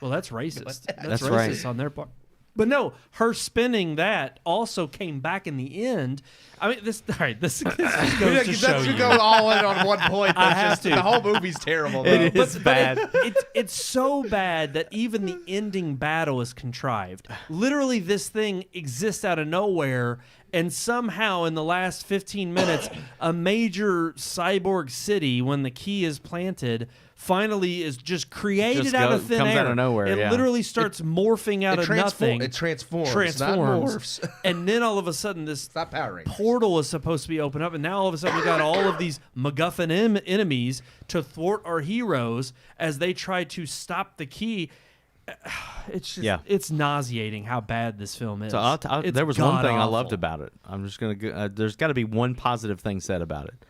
well, that's racist. That's That's racist right. on their part. But no, her spinning that also came back in the end. I mean, this just goes to show You you. go all in on one point. I That's have just, to. The whole movie's terrible. Though. It is bad. It's so bad that even the ending battle is contrived. Literally, this thing exists out of nowhere, and somehow in the last 15 minutes, a major cyborg city, when the key is planted, finally is just created Just out of thin comes air. out of nowhere, It yeah. literally starts morphing out of nothing. It transforms. Transforms, Not morphs. and then all of a sudden, this It's not Power Rangers. portal is supposed to be opened up, and now all of a sudden we got all of these MacGuffin enemies to thwart our heroes as they try to stop the key. It's just, it's nauseating how bad this film is. So It's there was one thing I loved god-awful. about it. I'm just gonna. There's got to be one positive thing said about it.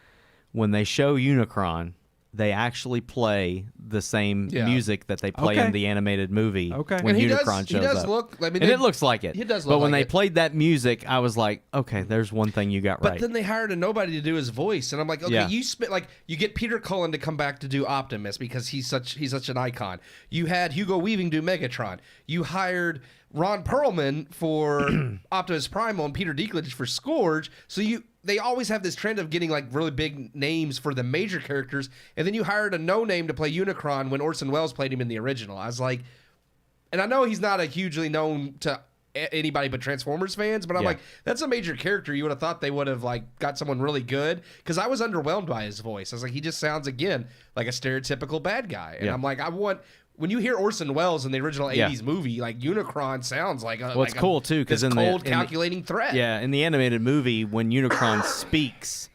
When they show Unicron, they actually play the same music that they play Okay. in the animated movie. Okay. When And he Unicron does, shows he does up. look. I mean, And it looks like it. He does But look when like they it. played that music, I was like, okay, there's one thing you got But right. then they hired a nobody to do his voice, and I'm like, okay, Yeah. you get Peter Cullen to come back to do Optimus because he's such an icon. You had Hugo Weaving do Megatron. You hired Ron Perlman for Optimus Primal and Peter Dinklage for Scourge. So they always have this trend of getting like really big names for the major characters, and then you hired a no-name to play Unicron when Orson Welles played him in the original. I was like, and I know he's not a hugely known to anybody but Transformers fans. But I'm like, that's a major character. You would have thought they would have like got someone really good, because I was underwhelmed by his voice. I was like, he just sounds again like a stereotypical bad guy, and I'm like, when you hear Orson Welles in the original 80s movie, like Unicron sounds like a it's cool too, because in cold calculating threat. Yeah, in the animated movie, when Unicron speaks,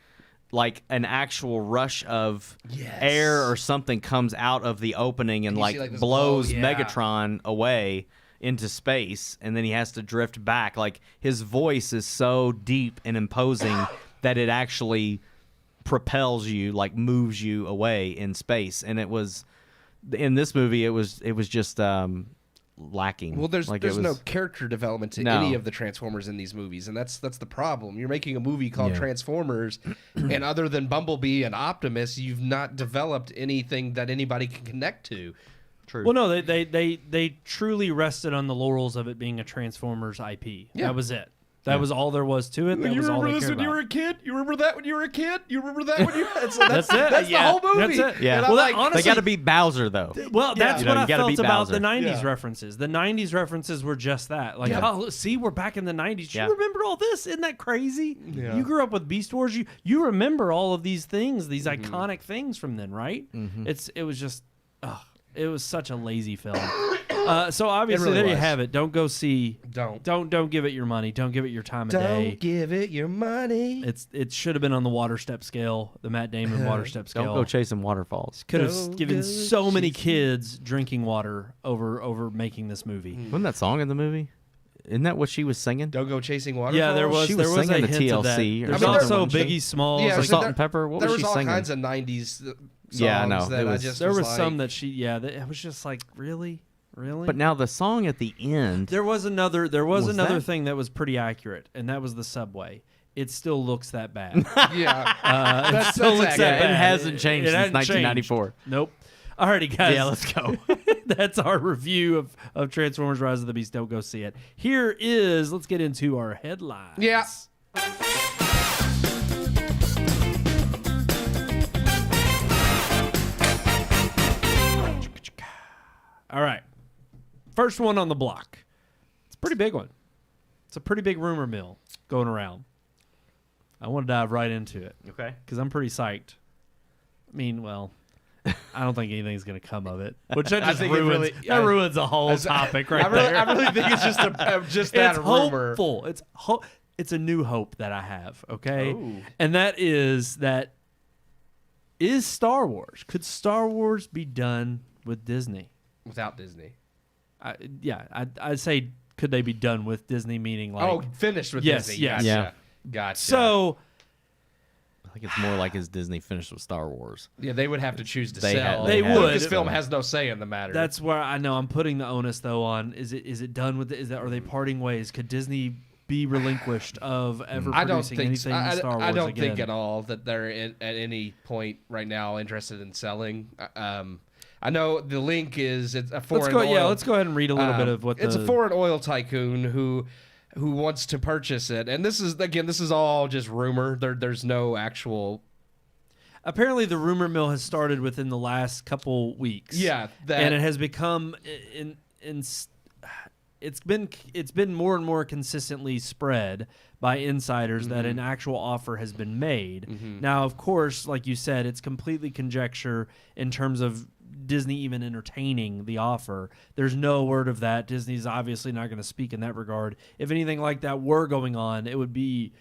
like an actual rush of air or something comes out of the opening and like blows Megatron away into space, and then he has to drift back. Like, his voice is so deep and imposing that it actually propels you, like moves you away in space. And it was in this movie, it was just lacking. Well, there's no character development to any of the Transformers in these movies, and that's the problem. You're making a movie called Transformers, and other than Bumblebee and Optimus, you've not developed anything that anybody can connect to. True. Well, no, they truly rested on the laurels of it being a Transformers IP. Yeah. That was it. That was all there was to it. That was all they cared about. You remember this when you were a kid? You remember that when you were a kid? You remember that when you... That's it. That's the whole movie. That's it. Yeah. Well, honestly, they got to be Bowser, though. Well, that's what I felt about the 90s references. The 90s references were just that. Like, oh, see, we're back in the 90s. You remember all this? Isn't that crazy? Yeah. You grew up with Beast Wars. You remember all of these things, these iconic things from then, right? Mm-hmm. It was just... it was such a lazy film. So obviously there you have it. Don't go see. Don't give it your money. Don't give it your time of day. Don't give it your money. It should have been on the water step scale, the Matt Damon water step scale. Don't go chasing waterfalls. Could have given so many kids drinking water over making this movie. Wasn't that song in the movie? Isn't that what she was singing? Don't go chasing waterfalls. Yeah, there was. She was singing a the hint of that. TLC. There's also Biggie Smalls, like Salt and Pepper. What was she singing? There was all kinds of '90s songs. Yeah, I know. There was some that she. It was just like, really. But now the song at the end. There was another thing that was pretty accurate, and that was the subway. It still looks that bad. Yeah, it still looks that bad. It hasn't changed since 1994. Changed. Nope. Alrighty, guys. Yeah, let's go. That's our review of Transformers: Rise of the Beast. Don't go see it. Let's get into our headlines. Yeah. All right. First one on the block. It's a pretty big one. It's a pretty big rumor mill going around. I want to dive right into it. Okay. Because I'm pretty psyched. I mean, well, I don't think anything's going to come of it. Which that just ruins the whole topic right there. I really think it's just that it's rumor. Hopeful. It's a new hope that I have, okay? Oh. And that is Star Wars. Could Star Wars be done with Disney? Without Disney. I'd say, could they be done with Disney, meaning like... finished with Disney. Yes. Yeah. Gotcha. So... I think it's more like is Disney finished with Star Wars. Yeah, they would have to choose to sell. They would. Lucasfilm has no say in the matter. That's where I know I'm putting the onus, though, on is it done with it? Are they parting ways? Could Disney be relinquished of ever producing anything in Star Wars I don't think at all that they're at any point right now interested in selling. I know the link is it's a foreign oil. Yeah, let's go ahead and read a little bit of what it's a foreign oil tycoon who wants to purchase it. And this is all just rumor. There's no actual... Apparently the rumor mill has started within the last couple weeks. Yeah. And it has become... It's been more and more consistently spread by insiders that an actual offer has been made. Mm-hmm. Now, of course, like you said, it's completely conjecture in terms of Disney even entertaining the offer. There's no word of that. Disney's obviously not going to speak in that regard. If anything like that were going on, it would be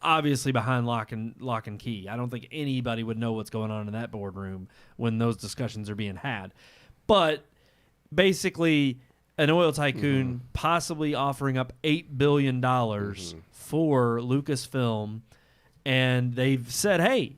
obviously behind lock and key. I don't think anybody would know what's going on in that boardroom when those discussions are being had. But basically, an oil tycoon possibly offering up $8 billion for Lucasfilm, and they've said, hey,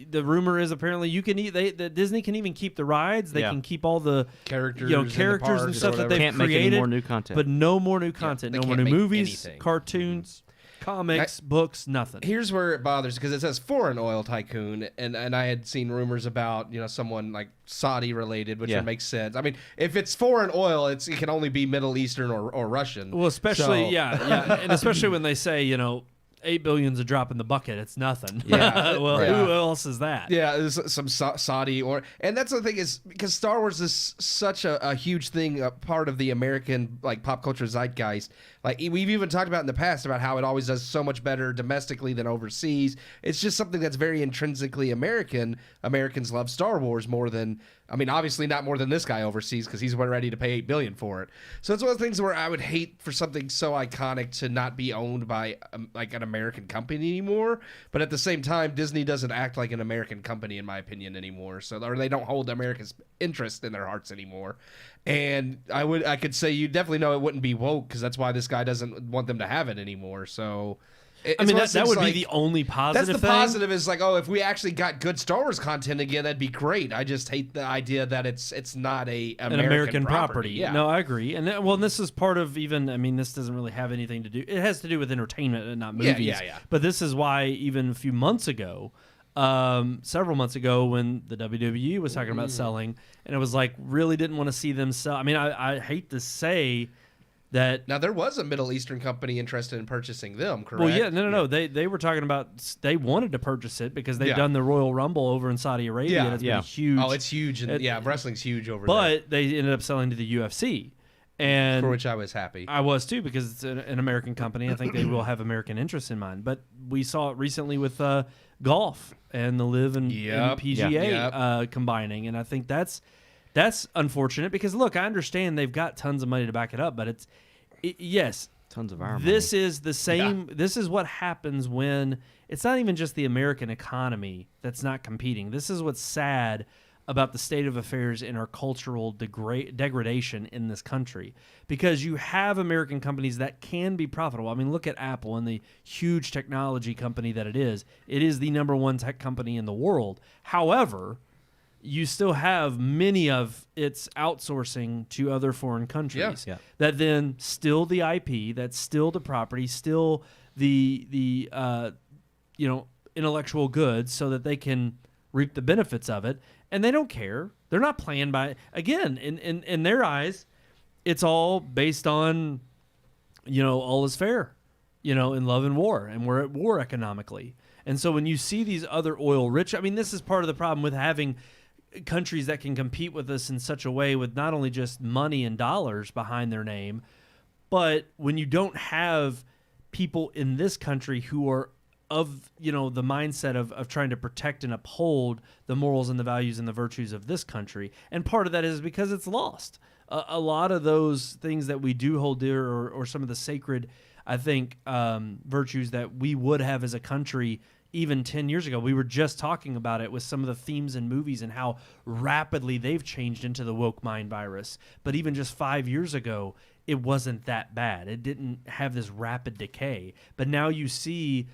the rumor is apparently you can that Disney can even keep the rides. They can keep all the characters and stuff that they've can't created. Make any more new content. But no more new content. No more new movies, cartoons, comics, books, nothing. Here's where it bothers, because it says foreign oil tycoon, and I had seen rumors about someone like Saudi related, which would make sense. I mean, if it's foreign oil, it can only be Middle Eastern or Russian. Well, especially and especially when they say $8 billion's a drop in the bucket. It's nothing. Yeah. Well, Yeah. who else is that? Yeah, there's some Saudi and that's the thing is because Star Wars is such a huge thing, a part of the American like pop culture zeitgeist. Like we've even talked about in the past about how it always does so much better domestically than overseas. It's just something that's very intrinsically American. Americans love Star Wars more than, I mean, obviously not more than this guy overseas because he's ready to pay $8 billion for it. So it's one of the things where I would hate for something so iconic to not be owned by like an American company anymore. But at the same time, Disney doesn't act like an American company, in my opinion, anymore. So or they don't hold America's interest in their hearts anymore. And I could say you definitely know it wouldn't be woke because that's why this guy doesn't want them to have it anymore. So. I mean, that would be the only positive That's the thing. positive is like, oh, if we actually got good Star Wars content again, that'd be great. I just hate the idea that it's not an American property. Yeah. No, I agree. And this is part of even, I mean, this doesn't really have anything to do. It has to do with entertainment and not movies. Yeah. But this is why even a few months ago, several months ago when the WWE was talking about selling, and it was like, really didn't want to see them sell. I mean, I hate to say that now there was a Middle Eastern company interested in purchasing them, correct? Well, yeah, no. They were talking about they wanted to purchase it because they've done the Royal Rumble over in Saudi Arabia. And it's been huge. Oh, it's huge, and wrestling's huge over there. But they ended up selling to the UFC, and for which I was happy. I was too because it's an American company. I think they will have American interests in mind. But we saw it recently with golf and the LIV and PGA combining, and I think that's unfortunate because look, I understand they've got tons of money to back it up, but yes, tons of our this money. is the same. This is what happens when it's not even just the American economy that's not competing. This is what's sad about the state of affairs in our cultural degradation in this country, because you have American companies that can be profitable. I mean, look at Apple and the huge technology company that it is. It is the number one tech company in the world. However, you still have many of its outsourcing to other foreign countries that then still the IP, that's still the property, still the intellectual goods, so that they can reap the benefits of it, and they don't care. They're not playing by, again, in their eyes, it's all based on, all is fair, in love and war, and we're at war economically. And so when you see these other oil-rich, I mean, this is part of the problem with having countries that can compete with us in such a way with not only just money and dollars behind their name, but when you don't have people in this country who are of the mindset of trying to protect and uphold the morals and the values and the virtues of this country. And part of that is because it's lost. A lot of those things that we do hold dear, or some of the sacred, I think, virtues that we would have as a country even 10 years ago. We were just talking about it with some of the themes in movies and how rapidly they've changed into the woke mind virus. But even just 5 years ago, it wasn't that bad. It didn't have this rapid decay. But now you see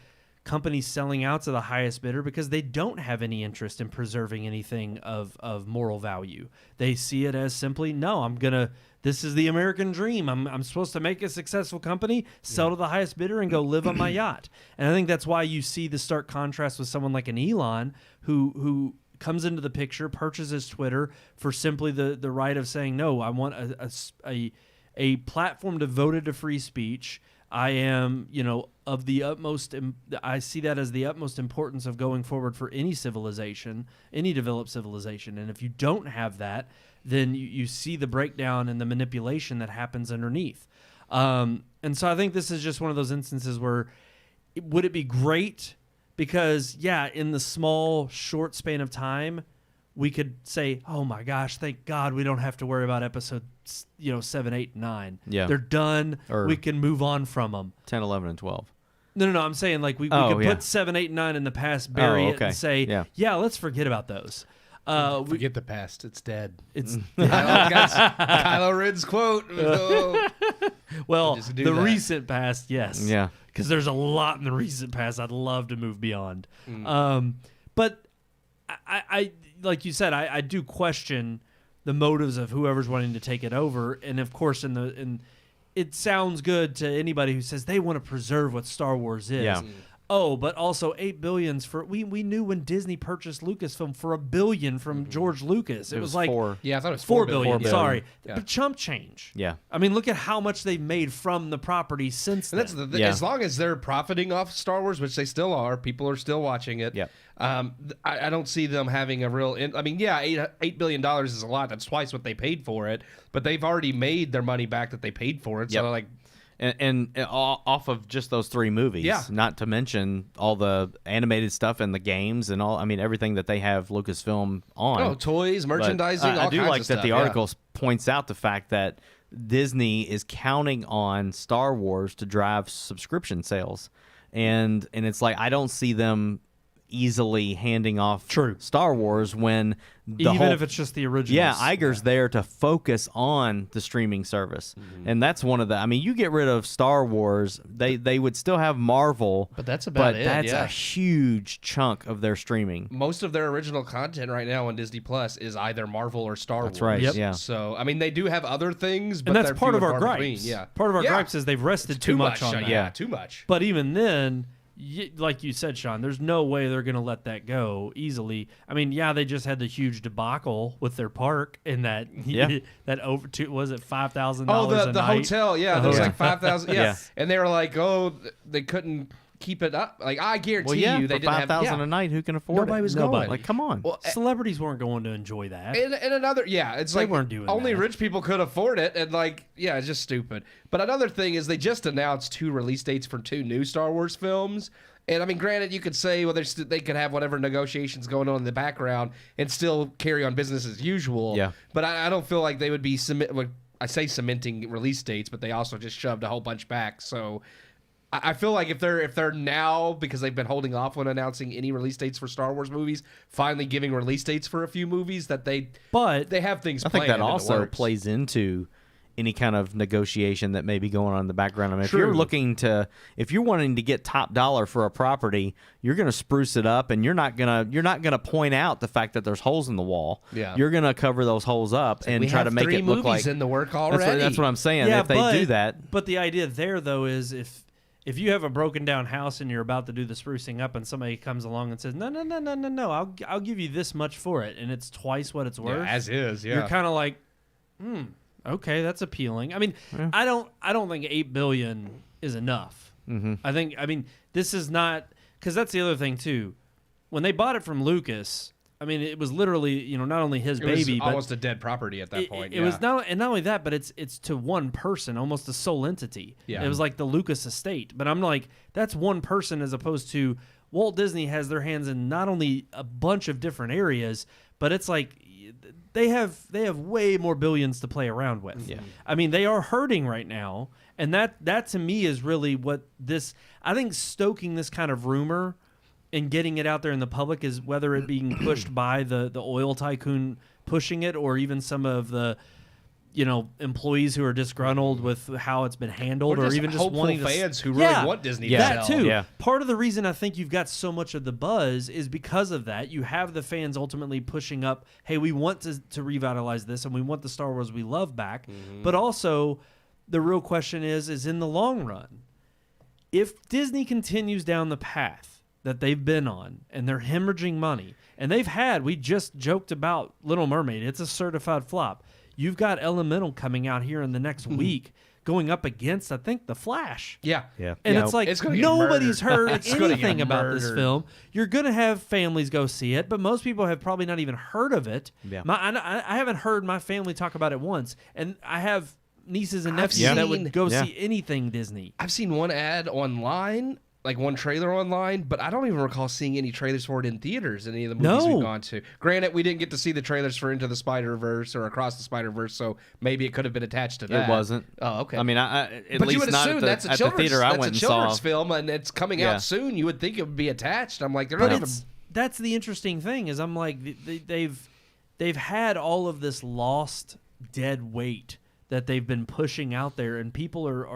companies selling out to the highest bidder because they don't have any interest in preserving anything of moral value. They see it as simply, no, this is the American dream. I'm supposed to make a successful company, sell to the highest bidder, and go live on my yacht. And I think that's why you see the stark contrast with someone like an Elon who comes into the picture, purchases Twitter for simply the right of saying, no, I want a platform devoted to free speech. I am, of the utmost, I see that as the utmost importance of going forward for any civilization, any developed civilization. And if you don't have that, then you see the breakdown and the manipulation that happens underneath. And so I think this is just one of those instances where would it be great? Because, in the small, short span of time, we could say, oh my gosh, thank God we don't have to worry about episode 7, 8, 9. Yeah. They're done. Or we can move on from them. 10, 11, and 12. No. I'm saying like we could put 7, 8, 9 in the past, bury it, and say, let's forget about those. Forget the past. It's dead. It's Kylo Ren's quote. Well, the recent past, yes. Yeah. Because there's a lot in the recent past I'd love to move beyond. But I like you said, I do question the motives of whoever's wanting to take it over. And of course, it sounds good to anybody who says they want to preserve what Star Wars is. Yeah. Oh, but also $8 billion for we knew when Disney purchased Lucasfilm for $1 billion from George Lucas. It was like $4. Yeah, I thought it was $4 billion. $4 billion. Sorry, Yeah. but chump change. Yeah. I mean, look at how much they've made from the property since And then. that's the thing. Yeah. As long as they're profiting off Star Wars, which they still are, people are still watching it. Yep. I don't see them having a real. I mean, yeah, $8 billion is a lot. That's twice what they paid for it. But they've already made their money back that they paid for it. Yep. So like, And off of just those 3 movies, Yeah. not to mention all the animated stuff and the games and all. I mean, everything that they have Lucasfilm on. toys, But, merchandising, all I do kinds like of that stuff. the yeah. article points out the fact that Disney is counting on Star Wars to drive subscription sales, and it's like I don't see them easily handing off True. Star Wars when the Even whole, if it's just the original. yeah, Iger's there to focus on the streaming service, and that's one of the. I mean, you get rid of Star Wars, they would still have Marvel, But that's about it, that's yeah. a huge chunk of their streaming. Most of their original content right now on Disney Plus is either Marvel or Star Wars. That's right. Yep. Yeah. So I mean, they do have other things, but And that's they're part few of and our far gripes. between. Yeah. Part of our Yeah. gripes is they've rested It's too much on that. Yeah, too much. But even then, like you said, Sean, there's no way they're going to let that go easily. I mean, yeah, they just had the huge debacle with their park in that that over to was it $5,000 Oh, the a night? hotel, yeah, The there was hotel. like 5,000, yeah. Yeah. And they were like, oh, they couldn't keep it up. Like I guarantee Well, yeah, you, they for didn't have $5,000 a night, who can afford Nobody it? was Nobody. going. Like, come on. Well, Celebrities weren't going to enjoy that. and another, yeah, it's They like weren't doing only that. rich people could afford it, and like, yeah, it's just stupid. But another thing is they just announced 2 release dates for 2 new Star Wars films. And I mean, granted, you could say, well, they could have whatever negotiations going on in the background and still carry on business as usual. Yeah. But I don't feel like they would be I say cementing release dates, but they also just shoved a whole bunch back. So I feel like if they're now, because they've been holding off on announcing any release dates for Star Wars movies, finally giving release dates for a few movies, that they have things. I think planned that in the also works. plays into any kind of negotiation that may be going on in the background. I mean, if you're True. if you're wanting to get top dollar for a property, you're going to spruce it up, and you're not gonna point out the fact that there's holes in the wall. Yeah. You're gonna cover those holes up and we try have to make 3 it look movies like in the work That's already. that's what I'm saying. Yeah, if they do that, But the idea there, though, is if you have a broken down house and you're about to do the sprucing up, and somebody comes along and says, no, I'll give you this much for it, and it's twice what it's worth. as is. Yeah. You're kind of like, okay, that's appealing. I mean, I don't think $8 billion is enough. Mm-hmm. I mean, this is not, because that's the other thing too. When they bought it from Lucas, I mean, it was literally, not only his It was baby, but almost a dead property at that point. it was not only that, but it's to one person, almost a sole entity. Yeah. It was like the Lucas estate. But I'm like, that's one person as opposed to Walt Disney has their hands in not only a bunch of different areas, but it's like they have way more billions to play around with. Yeah. I mean, they are hurting right now, and that to me is really what this. I think stoking this kind of rumor and getting it out there in the public is whether it being pushed by the oil tycoon pushing it, or even some of the employees who are disgruntled with how it's been handled, or even just hopeful wanting to fans who really want Disney to that sell. too. Yeah. Part of the reason I think you've got so much of the buzz is because of that. You have the fans ultimately pushing up, hey, we want to revitalize this, and we want the Star Wars we love back. But also, the real question is in the long run, if Disney continues down the path that they've been on, and they're hemorrhaging money, and we just joked about Little Mermaid, it's a certified flop. You've got Elemental coming out here in the next week, going up against, I think, The Flash. Yeah. yeah, And You it's know, like it's gonna get nobody's murdered. heard It's gonna get anything about this murdered. film. You're going to have families go see it, but most people have probably not even heard of it. Yeah. I haven't heard my family talk about it once, and I have nieces and nephews I've that seen- would go Yeah. see anything Disney. I've seen one ad online, like one trailer online, but I don't even recall seeing any trailers for it in theaters in any of the movies No. we've gone to. Granted, we didn't get to see the trailers for Into the Spider-Verse or Across the Spider-Verse, so maybe it could have been attached to that. it wasn't. Oh, okay. I mean, at but least you would not assume at the, that's a at the children's, theater I that's went a and saw. children's film, and it's coming Yeah. out soon. You would think it would be attached. I'm like, they're But not even. that's the interesting thing is I'm like they've had all of this lost dead weight that they've been pushing out there, and people are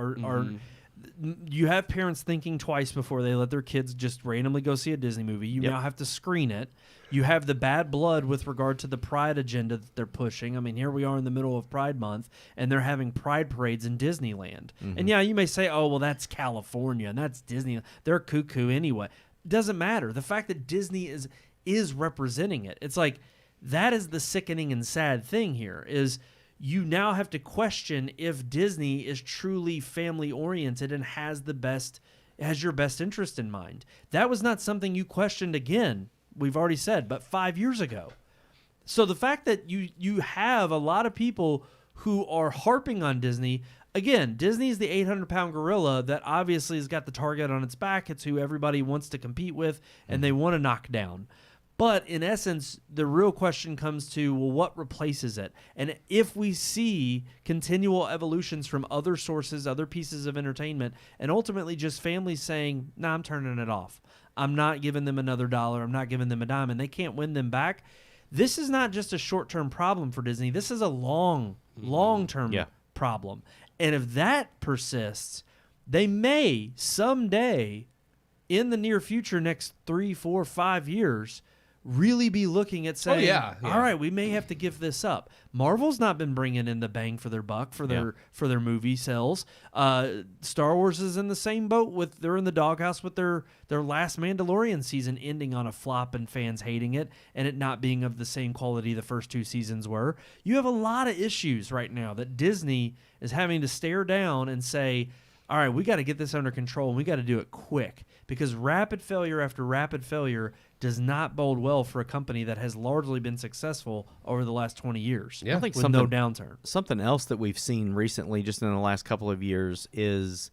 you have parents thinking twice before they let their kids just randomly go see a Disney movie. You now have to screen it. You have the bad blood with regard to the Pride agenda that they're pushing. I mean, here we are in the middle of Pride Month, and they're having Pride parades in Disneyland. And yeah, you may say, oh, well, that's California, and that's Disney. They're cuckoo anyway. Doesn't matter. The fact that Disney is representing it. It's like, that is the sickening and sad thing here, is you now have to question if Disney is truly family-oriented and has your best interest in mind. That was not something you questioned again, we've already said, but 5 years ago. So the fact that you have a lot of people who are harping on Disney, again, Disney is the 800-pound gorilla that obviously has got the target on its back. It's who everybody wants to compete with, and they want to knock down. But in essence, the real question comes to, well, what replaces it? And if we see continual evolutions from other sources, other pieces of entertainment, and ultimately just families saying, nah, I'm turning it off. I'm not giving them another dollar. I'm not giving them a dime, and they can't win them back. This is not just a short-term problem for Disney. This is a long-term problem. And if that persists, they may someday, in the near future, next 3, 4, 5 years, really be looking at saying, all right, we may have to give this up. Marvel's not been bringing in the bang for their buck for their movie sales. Star Wars is in the same boat they're in the doghouse with their last Mandalorian season ending on a flop and fans hating it and it not being of the same quality the first 2 seasons were. You have a lot of issues right now that Disney is having to stare down and say, all right, we got to get this under control and we got to do it quick, because rapid failure after rapid failure does not bode well for a company that has largely been successful over the last 20 years. I think with no downturn. Something else that we've seen recently, just in the last couple of years, is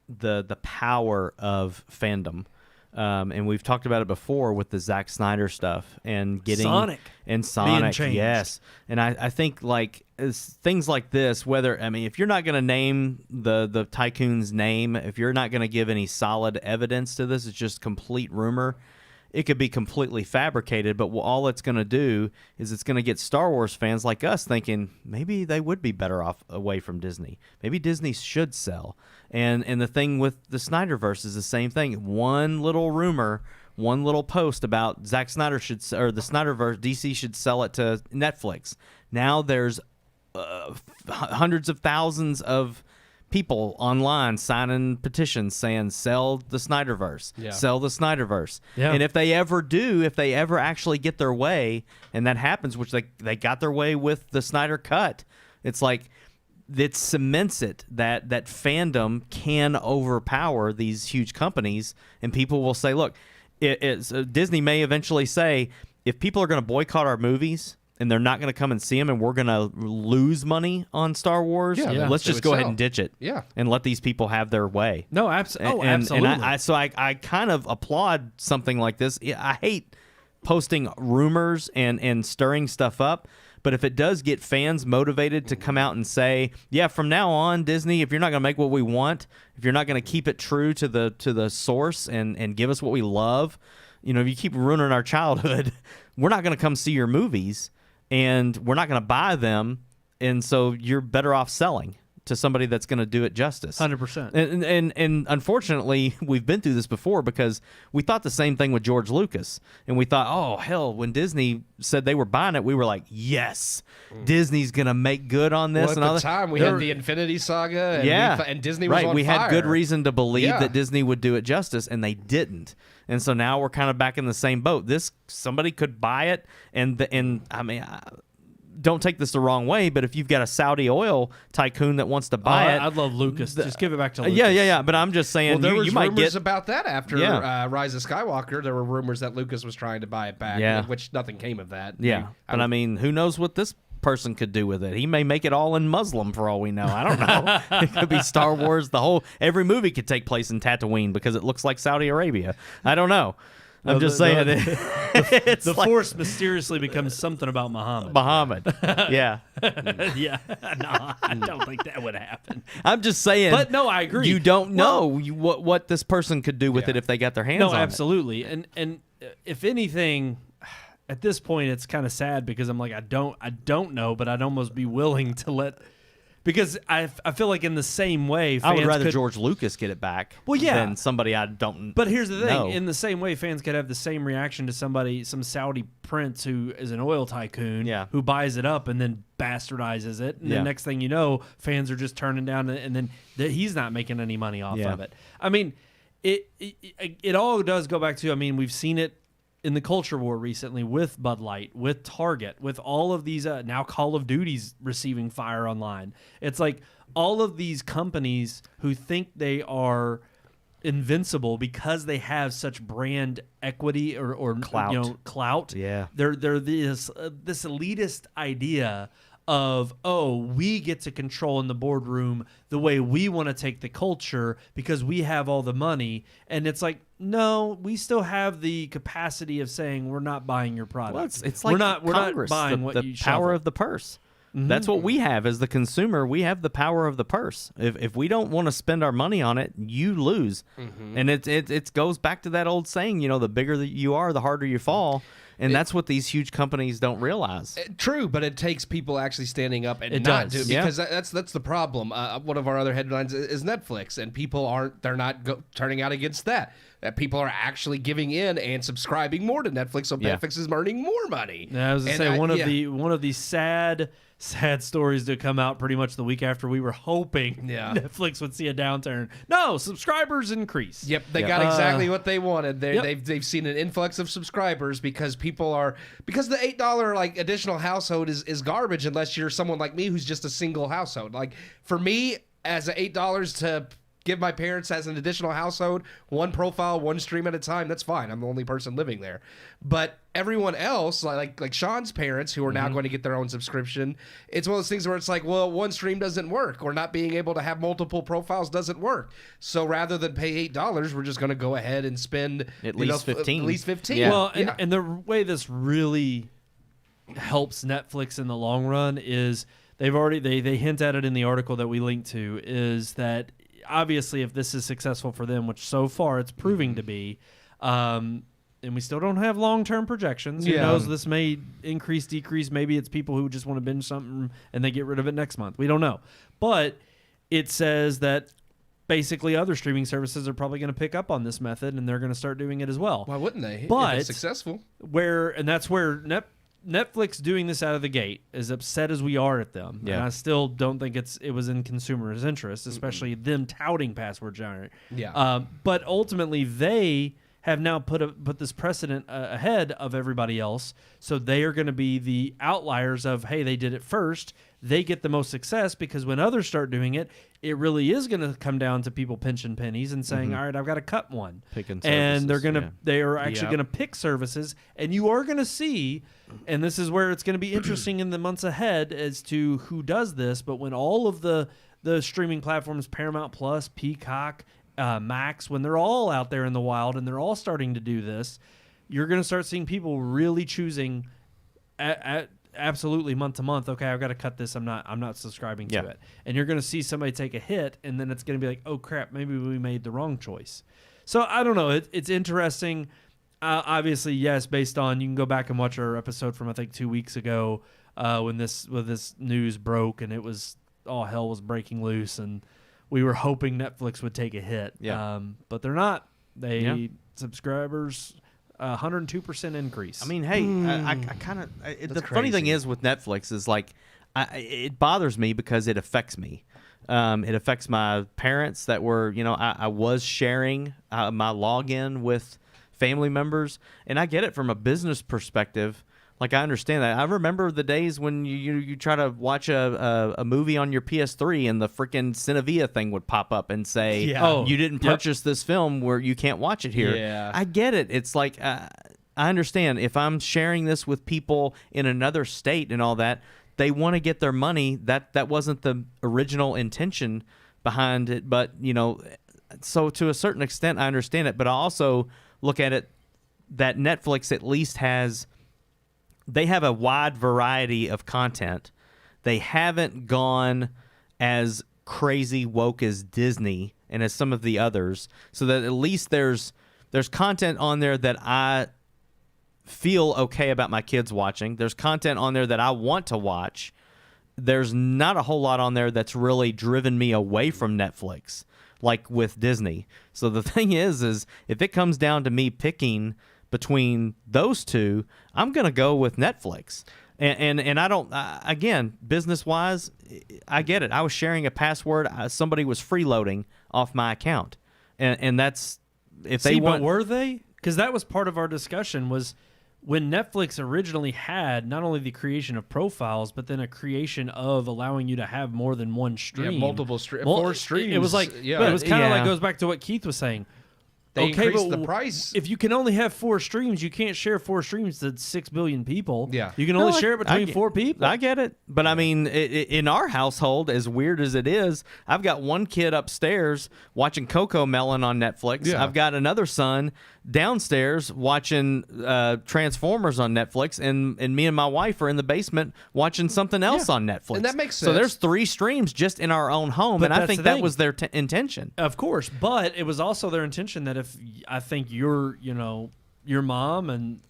the power of fandom. And we've talked about it before with the Zack Snyder stuff and getting Sonic, yes. And I think like things like this, if you're not going to name the tycoon's name, if you're not going to give any solid evidence to this, it's just complete rumor. It could be completely fabricated, but all it's going to do is it's going to get Star Wars fans like us thinking maybe they would be better off away from Disney. Maybe Disney should sell. And the thing with the Snyderverse is the same thing. One little rumor, one little post about Zack Snyder the Snyderverse, DC should sell it to Netflix. Now there's hundreds of thousands of people online signing petitions saying sell the Snyderverse, sell the Snyderverse. Yeah. And if they ever actually get their way, and that happens, which they got their way with the Snyder Cut, it's like it cements it that fandom can overpower these huge companies, and people will say, look, Disney may eventually say, if people are going to boycott our movies and they're not going to come and see them, and we're going to lose money on Star Wars, let's just go ahead and ditch it and let these people have their way. No, absolutely. Absolutely. And I kind of applaud something like this. I hate posting rumors and stirring stuff up, but if it does get fans motivated to come out and say, yeah, from now on, Disney, if you're not going to make what we want, if you're not going to keep it true to the source and give us what we love, if you keep ruining our childhood, we're not going to come see your movies. And we're not going to buy them, and so you're better off selling to somebody that's going to do it justice. 100%. And unfortunately, we've been through this before, because we thought the same thing with George Lucas, and we thought, oh hell, when Disney said they were buying it, we were like, yes, Disney's going to make good on this. Well, at the time, we had the Infinity Saga, and Disney was on we fire. had good reason to believe that Disney would do it justice, and they didn't. And so now we're kind of back in the same boat. Somebody could buy it, and I mean, don't take this the wrong way, but if you've got a Saudi oil tycoon that wants to buy it, I'd love Lucas. Just give it back to Lucas. Yeah. But I'm just saying, there was you might rumors get about that after Rise of Skywalker. There were rumors that Lucas was trying to buy it back, which nothing came of that. Yeah, but I mean, who knows what this person could do with it? He may make it all in Muslim for all we know. I don't know. It could be Star Wars. Every movie could take place in Tatooine because it looks like Saudi Arabia. I don't know. I'm just saying the Force mysteriously becomes something about Muhammad. Yeah. Yeah. No, I don't think that would happen. I'm just saying. But no, I agree. You don't know what this person could do with it if they got their hands on it. No, absolutely. And if anything, at this point, it's kind of sad because I'm like, I don't know, but I'd almost be willing to let Because I feel like in the same way, I would fans rather could, George Lucas get it back than somebody I don't But here's the thing. know. In the same way, fans could have the same reaction to some Saudi prince who is an oil tycoon who buys it up and then bastardizes it. And the next thing you know, fans are just turning down and then he's not making any money off of it. I mean, it all does go back to, I mean, we've seen it in the culture war recently with Bud Light, with Target, with all of these now Call of Duty's receiving fire online. It's like all of these companies who think they are invincible because they have such brand equity or clout. Yeah, they're this elitist idea of, we get to control in the boardroom the way we want to take the culture because we have all the money. And it's like, no, we still have the capacity of saying we're not buying your product. Well, it's like we're not buying what you power of the purse. Mm-hmm. That's what we have as the consumer. We have the power of the purse. If we don't want to spend our money on it, you lose. Mm-hmm. And it goes back to that old saying, the bigger that you are, the harder you fall. And that's what these huge companies don't realize. True, but it takes people actually standing up and not do it, because that's the problem. One of our other headlines is Netflix, and people they're not turning out against that. That people are actually giving in and subscribing more to Netflix, so Netflix is earning more money. Yeah, I was going to say one of the sad stories to come out pretty much the week after we were hoping Netflix would see a downturn. No, subscribers increase. Yep, they got exactly what they wanted. They've seen an influx of subscribers because the $8 like additional household is garbage unless you're someone like me who's just a single household. Like for me, as an $8 to give my parents as an additional household, one profile, one stream at a time, that's fine. I'm the only person living there. But everyone else, like Sean's parents, who are now going to get their own subscription, it's one of those things where it's like, well, one stream doesn't work, or not being able to have multiple profiles doesn't work. So rather than pay $8, we're just going to go ahead and spend at least 15. At least 15. Yeah. Well, and the way this really helps Netflix in the long run is they hint at it in the article that we linked to, is that obviously, if this is successful for them, which so far it's proving to be, and we still don't have long-term projections. Who knows? This may increase, decrease. Maybe it's people who just want to binge something and they get rid of it next month. We don't know. But it says that basically other streaming services are probably going to pick up on this method, and they're going to start doing it as well. Why wouldn't they? But if it's successful. That's where Netflix doing this out of the gate, as upset as we are at them, and I still don't think it was in consumers' interest, especially them touting password generator. Yeah. But ultimately, they have now put this precedent ahead of everybody else, so they are going to be the outliers of, hey, they did it first. They get the most success because when others start doing it, it really is going to come down to people pinching pennies and saying, all right, I've got to cut one. Picking and services, they are actually going to pick services, and you are going to see, and this is where it's going to be interesting in the months ahead as to who does this, but when all of the streaming platforms, Paramount Plus, Peacock, Max, when they're all out there in the wild and they're all starting to do this, you're going to start seeing people really choosing absolutely month to month. Okay, I've got to cut this. I'm not subscribing to it. And you're going to see somebody take a hit, and then it's going to be like, oh crap, maybe we made the wrong choice. So I don't know. It's interesting. Obviously, yes, based on, you can go back and watch our episode from I think 2 weeks ago when this news broke, and it was all hell was breaking loose, and we were hoping Netflix would take a hit. But they're not. Subscribers 102% increase. I mean, hey, I kind of the funny thing is with Netflix is like it bothers me because it affects me. It affects my parents that were, I was sharing my login with family members, and I get it from a business perspective. Like, I understand that. I remember the days when you try to watch a movie on your PS3 and the freaking Cinevia thing would pop up and say, you didn't purchase this film where you can't watch it here. Yeah. I get it. It's like, I understand. If I'm sharing this with people in another state and all that, they want to get their money. That wasn't the original intention behind it. But, so to a certain extent, I understand it. But I also look at it that Netflix at least they have a wide variety of content. They haven't gone as crazy woke as Disney and as some of the others, so that at least there's content on there that I feel okay about my kids watching. There's content on there that I want to watch there's not a whole lot on there that's really driven me away from Netflix, like with Disney. So the thing is if it comes down to me picking between those two, I'm going to go with Netflix. And I don't, again, business-wise, I get it. I was sharing a password. Somebody was freeloading off my account. And that's, if they want. But were they? Because that was part of our discussion was when Netflix originally had not only the creation of profiles, but then a creation of allowing you to have more than one stream. Yeah, multiple streams. Well, 4 streams. It was like, yeah. it was kind of like, goes back to what Keith was saying. They okay, increased but the price. If you can only have 4 streams, you can't share 4 streams to 6 billion people. Yeah. You can only share it between 4 people. I get it. But I mean, in our household, as weird as it is, I've got one kid upstairs watching Coco Melon on Netflix. Yeah. I've got another son downstairs watching Transformers on Netflix, and me and my wife are in the basement watching something else on Netflix. And that makes So sense. there's 3 streams just in our own home, But and I that's think the that thing. was their intention. Of course, but it was also their intention that if I think you're, your mom, and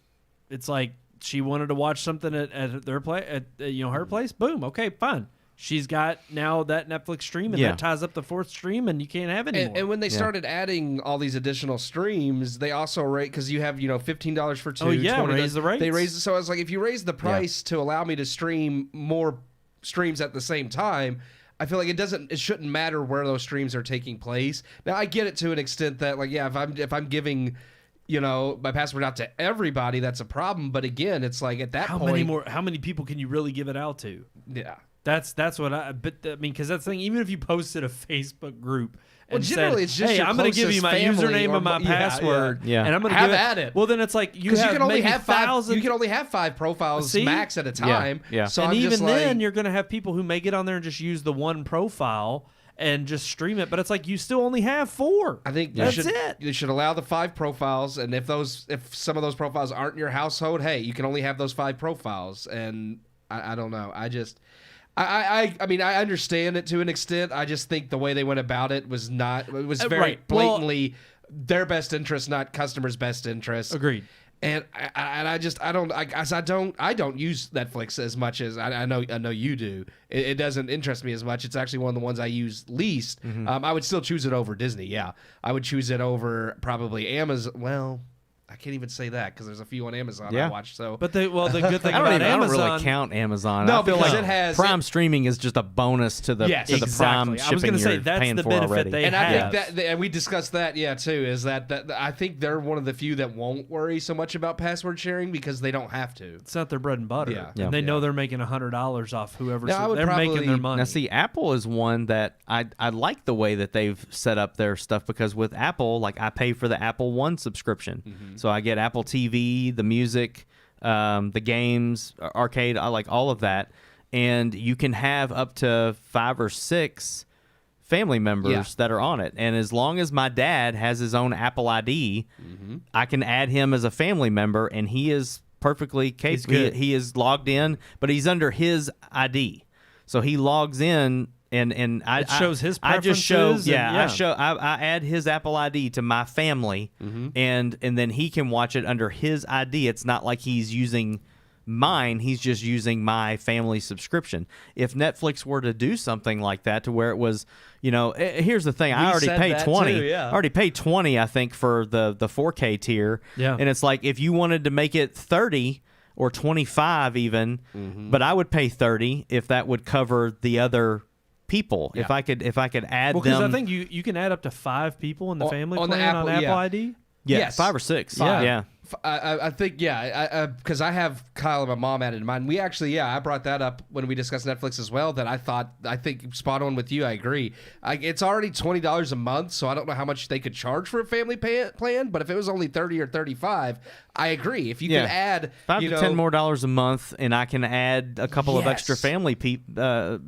it's like she wanted to watch something at their place, at her place, boom, okay, fine. She's got now that Netflix stream, and that ties up the 4th stream, and you can't have it anymore. And when they started adding all these additional streams, they also rate, because you have $15 for 2. Oh, yeah, $20. raise the rates. They raised it, so I was like, if you raise the price to allow me to stream more streams at the same time, I feel like it shouldn't matter where those streams are taking place. Now I get it to an extent that if I'm giving my password out to everybody, that's a problem. But again, it's like at that point, how many people can you really give it out to? Yeah. That's what because that's the thing. Even if you posted a Facebook group and generally said, it's just hey, your I'm going to give you my closest family username and my password, yeah. and I'm going to Have give at it. Well, then it's like you Because have you can only maybe have 5. 1,000. You can only have 5 profiles See? max at a time. Yeah. So and I'm even just then, like, you're going to have people who may get on there and just use the one profile and just stream it. But it's like you still only have 4. I think that's you should, it. You should allow the 5 profiles, and if some of those profiles aren't in your household, hey, you can only have those 5 profiles. And I don't know. I mean, I understand it to an extent. I just think the way they went about it was very right. blatantly their best interest, not customers' best interest. Agreed. And I don't use Netflix as much as I know you do. It doesn't interest me as much. It's actually one of the ones I use least. I would still choose it over Disney. Yeah, I would choose it over probably Amazon. Well, I can't even say that because there's a few on Amazon I watch. So, But the good thing I about don't Amazon, really count Amazon. No, I feel because like it has- Prime streaming is just a bonus to the Yes, to the Prime exactly. I shipping was gonna say, you're that's paying the for benefit already. they and have. I think that, and we discussed that, too, is that I think they're one of the few that won't worry so much about password sharing because they don't have to. it's not their bread and butter. Yeah. And they know they're making $100 off whoever. Now, I would they're making probably- their money. Now, see, Apple is one that I like the way that they've set up their stuff because with Apple, like I pay for the Apple One subscription, so I get Apple TV, the music, the games, arcade, I like all of that, and you can have up to 5 or 6 family members that are on it. And as long as my dad has his own Apple ID, I can add him as a family member, and he is perfectly capable. He is logged in, but he's under his ID, so he logs in. And I shows his I just show preferences and- I add his Apple ID to my family, and then he can watch it under his ID. It's not like he's using mine. He's just using my family subscription. If Netflix were to do something like that, to where it was, here's the thing: I already said paid that 20. too, yeah. I already paid 20, I think, for the 4K tier. Yeah. And it's like if you wanted to make it 30 or 25 even, but I would pay 30 if that would cover the other people. Yeah. If I could add Well, because them. I think you can add up to 5 people in the family on the plan on Apple, Apple yeah. ID. Yes, 5 or 6. Yeah. Yeah. I think, because I have Kyle and my mom added in mine. We actually, I brought that up when we discussed Netflix as well, that I think spot on with you. I agree. It's already $20 a month, so I don't know how much they could charge for a family plan, but if it was only 30 or 35, I agree. If you can add $5 to $10 more a month, and I can add a couple of extra family people. I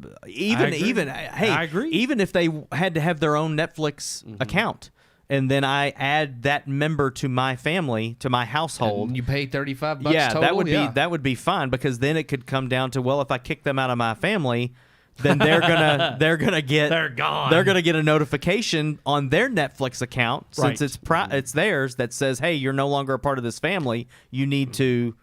agree. Even if they had to have their own Netflix account, and then I add that member to my family, to my household. And you pay $35 yeah, total? that would be fine, because then it could come down to, well, if I kick them out of my family, then they're gonna get They're gone. They're gonna get a notification on their Netflix account, since Right. it's theirs, that says, hey, you're no longer a part of this family. You need to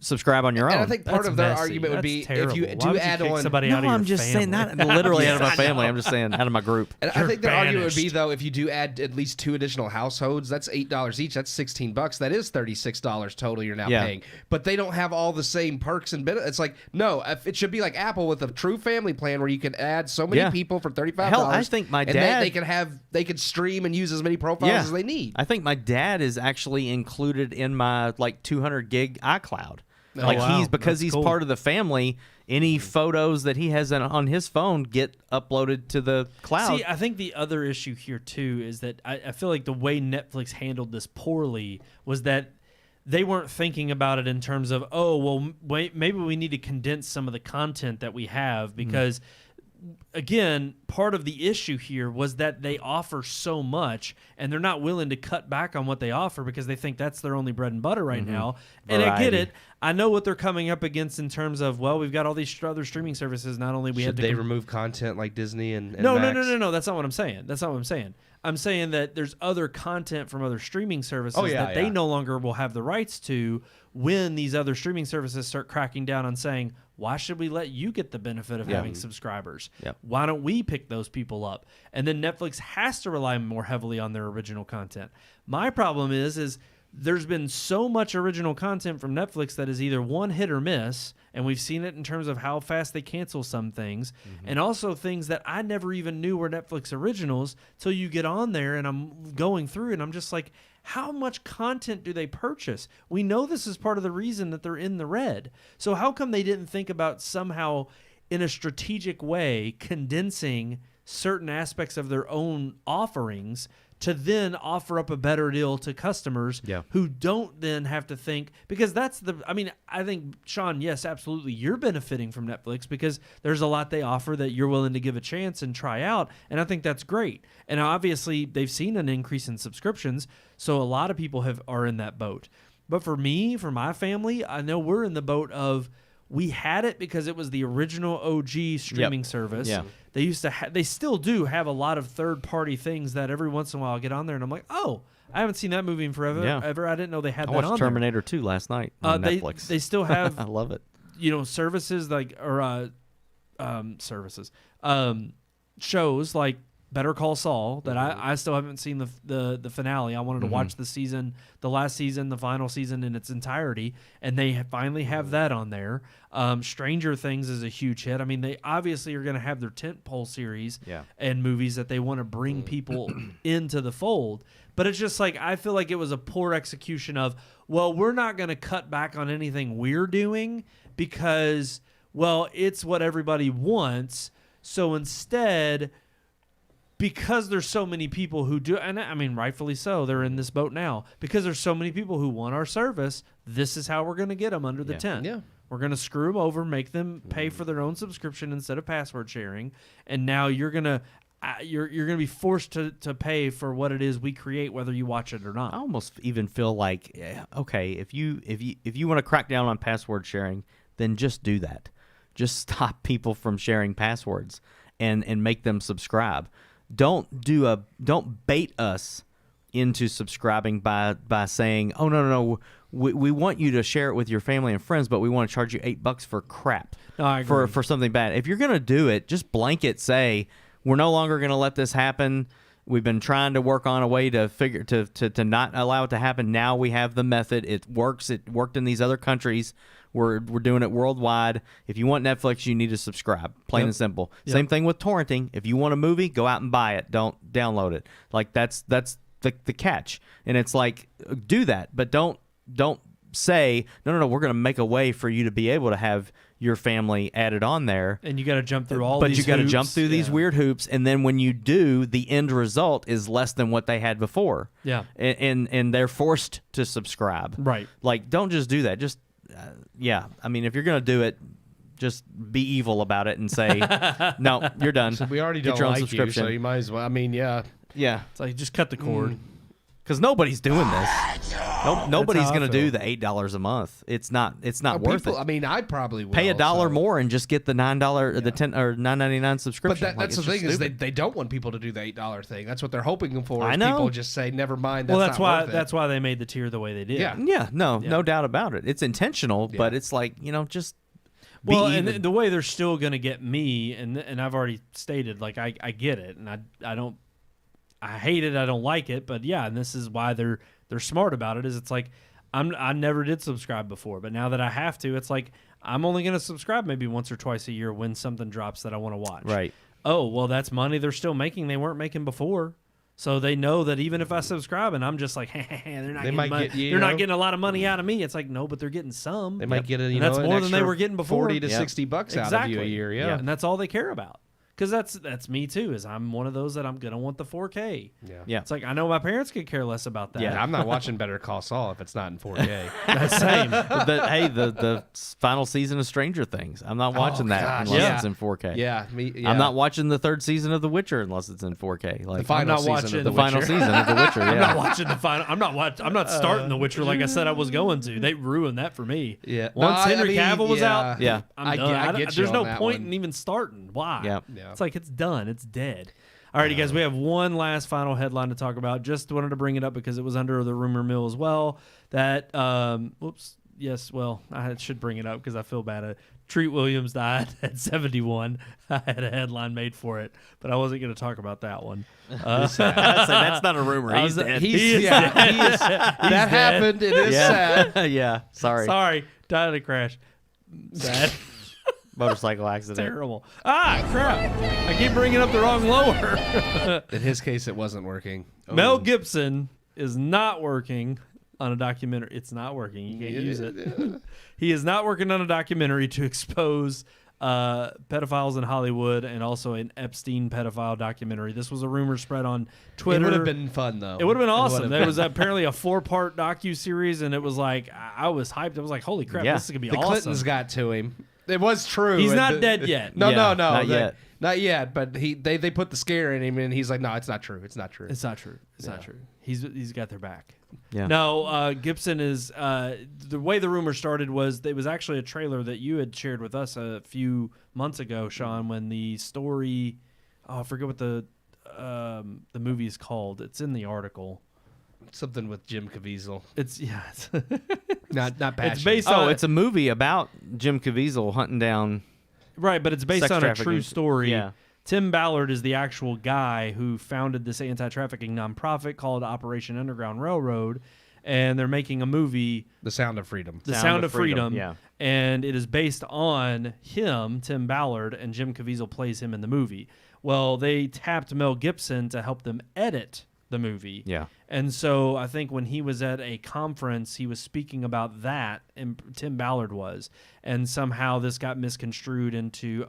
subscribe on your own. And I think part of their argument would be if you do add on. Somebody out of I'm your just family? saying not literally out of my family. I'm just saying out of my group. And I think their argument would be banished. though, if you do add at least 2 additional households, that's $8 each. That's $16. That is $36 total you're now paying. But they don't have all the same perks and benefits. It's like no, it should be like Apple with a true family plan where you can add so many people for $35. Hell, I think my dad they can stream and use as many profiles as they need. I think my dad is actually included in my like 200 gig iCloud. He's That's cool. part of the family. Any photos that he has on his phone get uploaded to the cloud. See, I think the other issue here too is that I feel like the way Netflix handled this poorly was that they weren't thinking about it in terms of, oh, well, wait, maybe we need to condense some of the content that we have because. Again, part of the issue here was that they offer so much and they're not willing to cut back on what they offer because they think that's their only bread and butter right now. And I get it. I know what they're coming up against in terms of, well, we've got all these other streaming services. Not only we Should had to they remove content like Disney and No. Max? That's not what I'm saying. I'm saying that there's other content from other streaming services that they no longer will have the rights to when these other streaming services start cracking down on saying, why should we let you get the benefit of having subscribers? Why don't we pick those people up? And then Netflix has to rely more heavily on their original content. My problem is there's been so much original content from Netflix that is either one hit or miss, and we've seen it in terms of how fast they cancel some things, and also things that I never even knew were Netflix originals till you get on there and I'm going through and I'm just like, how much content do they purchase? We know this is part of the reason that they're in the red. So how come they didn't think about somehow in a strategic way condensing certain aspects of their own offerings to then offer up a better deal to customers who don't then have to think, because I think, Sean, yes, absolutely, you're benefiting from Netflix because there's a lot they offer that you're willing to give a chance and try out, and I think that's great. And obviously, they've seen an increase in subscriptions, so a lot of people are in that boat. But for me, for my family, I know we're in the boat of, we had it because it was the original OG streaming service. Yeah. They used to they still do have a lot of third-party things that every once in a while I get on there and I'm like, oh, I haven't seen that movie in forever. Ever. I didn't know they had that on there. I watched Terminator 2 last night on Netflix. They still have I love it. Services shows like Better Call Saul that I still haven't seen the finale. I wanted to watch the last season, the final season in its entirety, and they finally have that on there. Stranger Things is a huge hit. I mean, they obviously are going to have their tentpole series and movies that they want to bring people into the fold. But it's just like, I feel like it was a poor execution of, well, we're not going to cut back on anything we're doing because, well, it's what everybody wants. So instead, because there's so many people who do, and I mean, rightfully so, they're in this boat now. Because there's so many people who want our service, this is how we're going to get them under the tent. Yeah. We're going to screw them over, make them pay for their own subscription instead of password sharing, and now you're going to be forced to pay for what it is we create, whether you watch it or not. I almost even feel like, okay, if you want to crack down on password sharing, then just do that. Just stop people from sharing passwords and make them subscribe. Don't bait us into subscribing by saying, oh, no, we want you to share it with your family and friends, but we want to charge you $8 for crap. No, I agree. For something bad. If you're going to do it, just blanket say, we're no longer going to let this happen. We've been trying to work on a way to figure to not allow it to happen. Now we have the method. It works. It worked in these other countries. We're doing it worldwide. If you want Netflix, you need to subscribe. Plain and simple. Same thing with torrenting. If you want a movie, go out and buy it. Don't download it. Like that's the catch. And it's like, do that, but don't say no. We're going to make a way for you to be able to have your family added on there. And you got to jump through all. But these you got to hoops. jump through these weird hoops, and then when you do, the end result is less than what they had before. Yeah. And they're forced to subscribe. Right. Like, don't just do that. Just I mean, if you're going to do it, just be evil about it and say, no, you're done. So we already Get don't your own like subscription. you, so you might as well. I mean, yeah. Yeah. It's like, just cut the cord. Because nobody's doing this. Nobody's how I going to feel. do the $8 a month. It's not worth it. I mean, I probably will. Pay $1 more and just get the $9 or the $10 or $9.99 subscription. But that's the thing is they don't want people to do the $8 thing. That's what they're hoping for. I is know. People just say, never mind. That's not why worth it. that's why they made the tier the way they did. Yeah. Yeah, no doubt about it. It's intentional, but it's like, just be Well, even. and the way they're still going to get me, and I've already stated, like I get it, and I hate it, I don't like it, but yeah, and this is why they're smart about it. Is it's like I never did subscribe before, but now that I have to, it's like I'm only going to subscribe maybe once or twice a year when something drops that I want to watch. Right. Oh, well, that's money they're still making they weren't making before. So they know that even if I subscribe and I'm just like, they're not not getting a lot of money out of me. It's like, no, but they're getting some. They might get that's more than they were getting before. $40 to $60 out of you a year. Yeah. And that's all they care about. Because that's me too. Is I'm one of those that I'm gonna want the 4K. Yeah. It's like I know my parents could care less about that. Yeah, I'm not watching Better Call Saul if it's not in 4K. That's same. The final season of Stranger Things. I'm not watching that unless it's in 4K. Yeah, I'm not watching the third season of The Witcher unless it's in 4K. Like the final season of the final season of The Witcher. Yeah. I'm not watching the final. I'm not starting The Witcher like I said I was going to. They ruined that for me. Yeah. Once Henry Cavill was out, Yeah. I'm done. I get you There's no on that point one. in even starting. Why? Yeah. It's like it's done. It's dead. All right, guys, we have one last final headline to talk about. Just wanted to bring it up because it was under the rumor mill as well. That, I should bring it up because I feel bad. Treat Williams died at 71. I had a headline made for it, but I wasn't going to talk about that one. So that's not a rumor. He's dead. That happened. It is sad. Yeah. Sorry. Died in a crash. Sad. Motorcycle accident. Terrible. Crap. I keep bringing up the wrong lower. In his case, it wasn't working. Mel Gibson is not working on a documentary. It's not working. You can't use it. He is not working on a documentary to expose pedophiles in Hollywood and also an Epstein pedophile documentary. This was a rumor spread on Twitter. It would have been fun, though. It would have been awesome. There was apparently a 4-part docu-series, and it was like, I was hyped. I was like, holy crap, this is going to be awesome. The Clintons got to him. It was true. He's not dead yet. No, not yet. Not yet, but they put the scare in him, and he's like, no, it's not true. It's not true. It's not true. It's not true. He's got their back. Yeah. No, Gibson is the way the rumor started was it was actually a trailer that you had shared with us a few months ago, Sean, when the story I forget what the movie is called. It's in the article. Something with Jim Caviezel. It's not Passion. It's based on it's a movie about Jim Caviezel hunting down. Right, but it's based sex on a trafficking. true story. Yeah. Tim Ballard is the actual guy who founded this anti-trafficking nonprofit called Operation Underground Railroad, and they're making a movie, The Sound of Freedom. The Sound of Freedom. Yeah. And it is based on him, Tim Ballard, and Jim Caviezel plays him in the movie. Well, they tapped Mel Gibson to help them edit the movie. Yeah. And so I think when he was at a conference, he was speaking about that, and Tim Ballard was. And somehow this got misconstrued into,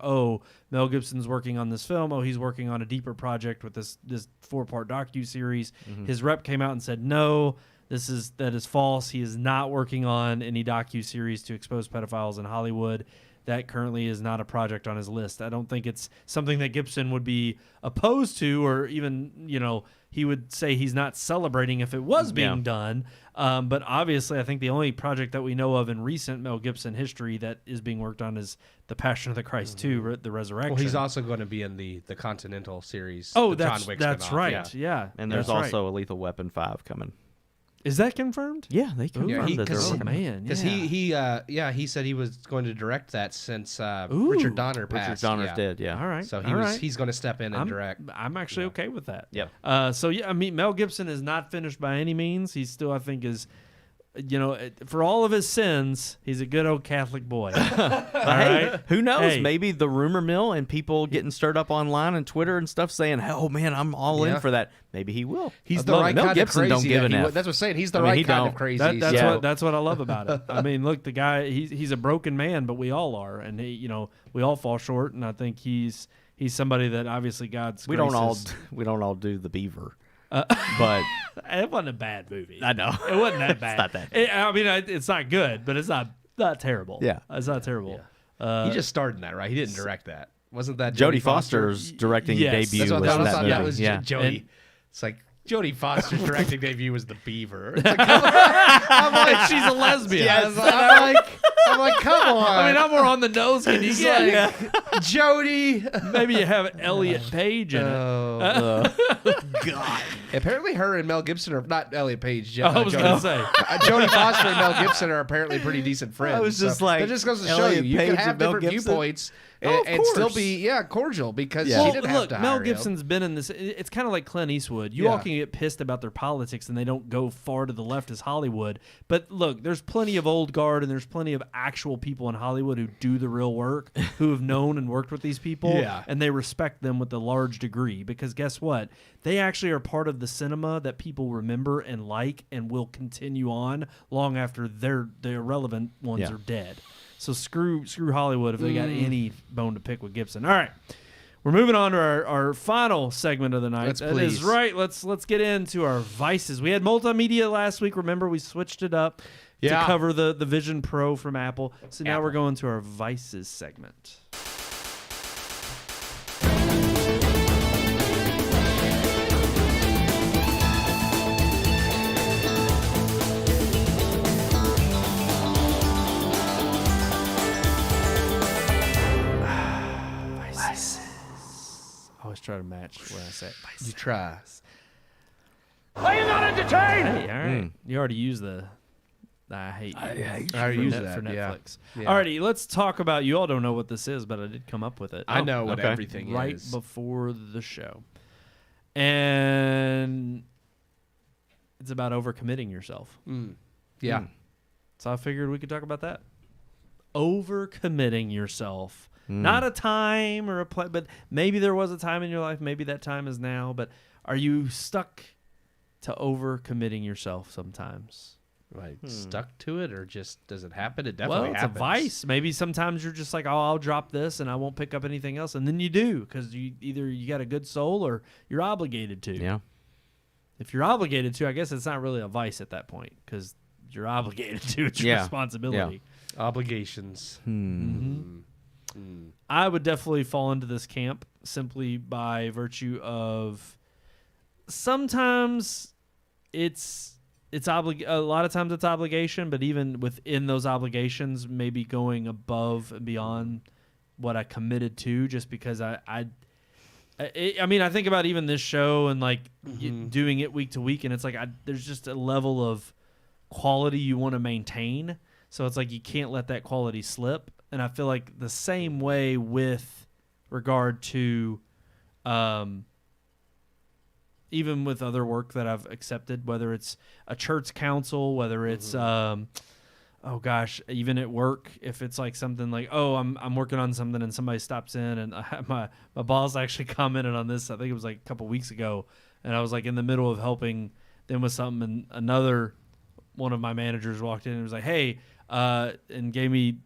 Mel Gibson's working on this film. He's working on a deeper project with this 4-part docuseries. Mm-hmm. His rep came out and said, no, that is false. He is not working on any docuseries to expose pedophiles in Hollywood. That currently is not a project on his list. I don't think it's something that Gibson would be opposed to, or even, he would say he's not celebrating if it was being done. But obviously, I think the only project that we know of in recent Mel Gibson history that is being worked on is The Passion of the Christ 2, The Resurrection. Well, he's also going to be in the Continental series. Oh, the John Wick that's spinoff. right. Yeah. And there's also a Lethal Weapon 5 coming. Is that confirmed? Yeah, they confirmed that they're working on it. Because he said he was going to direct that since Richard Donner passed. Richard Donner's dead, yeah. All right. So he's going to step in and direct. I'm actually okay with that. Yep. Mel Gibson is not finished by any means. He still, I think, is, for all of his sins, he's a good old Catholic boy. All right. Who knows? Hey. Maybe the rumor mill and people getting stirred up online and Twitter and stuff saying, "Oh man, I'm all in for that." Maybe he will. He's the right Mel kind Gibson of crazy. Don't give an F. That's what I'm saying. He's the right kind of crazy. That's what I love about it. I mean, look, the guy, he's a broken man, but we all are, and we all fall short. And I think he's somebody that obviously God's. We don't all do the Beaver. But it wasn't a bad movie. I know it wasn't that bad. It's not that bad. It's not good, but it's not terrible. Yeah, it's not terrible. Yeah. He just starred in that, right? He didn't direct that. Wasn't that Jodie Foster's directing debut? That's what was I that thought. movie. That was Jodie. It's like Jodie Foster's directing debut was The Beaver. It's like, I'm like, she's a lesbian. I'm like, come on. I mean, I'm more on the nose. Can you get Jodie? Maybe you have Elliot Page in it. God. Apparently, her and Mel Gibson are not Elliot Page. I was going to say. Jodie Foster and Mel Gibson are apparently pretty decent friends. I was just like, that just goes to show Elliot you Page can have and Mel different Gibson? viewpoints of and still course. be cordial because Yeah. she didn't have to hire Mel him. Gibson's been in this. It's kind of like Clint Eastwood. You all can get pissed about their politics and they don't go far to the left as Hollywood. But look, there's plenty of old guard and there's plenty of actual people in Hollywood who do the real work, who have known and worked with these people, and they respect them with a large degree because guess what? They actually are part of the cinema that people remember and like and will continue on long after the irrelevant ones are dead. So screw Hollywood if they got any bone to pick with Gibson. All right. We're moving on to our final segment of the night. That is right. Let's get into our vices. We had multimedia last week. Remember, we switched it up to cover the Vision Pro from Apple. So now we're going to our vices segment. I always try to match when I say it. You try. Are you not entertained? Hey, all right. You already used the I hate you. I already used that for yeah. Netflix. Yeah. Alrighty, let's talk about. You all don't know what this is, but I did come up with it. I know what okay. everything right is. before the show, and it's about overcommitting yourself. Yeah. So I figured we could talk about that. Overcommitting yourself. Not a time or a place, but maybe there was a time in your life. Maybe that time is now. But are you stuck to overcommitting yourself sometimes? Like stuck to it, or just does it happen? It Well, definitely it's happens. a vice. Maybe sometimes you're just like, oh, I'll drop this and I won't pick up anything else, and then you do because you got a good soul or you're obligated to. Yeah. If you're obligated to, I guess it's not really a vice at that point because you're obligated to. It's your responsibility. Obligations. I would definitely fall into this camp simply by virtue of sometimes it's a lot of times it's obligation, but even within those obligations, maybe going above and beyond what I committed to, just because I mean, I think about even this show and like doing it week to week, and it's like there's just a level of quality you want to maintain. So it's like you can't let that quality slip. And I feel like the same way with regard to even with other work that I've accepted, whether it's a church council, whether it's even at work, if it's like something like, oh, I'm working on something and somebody stops in, and my boss actually commented on this, I think it was like a couple weeks ago, and I was like in the middle of helping them with something, and another one of my managers walked in and was like, hey, and gave me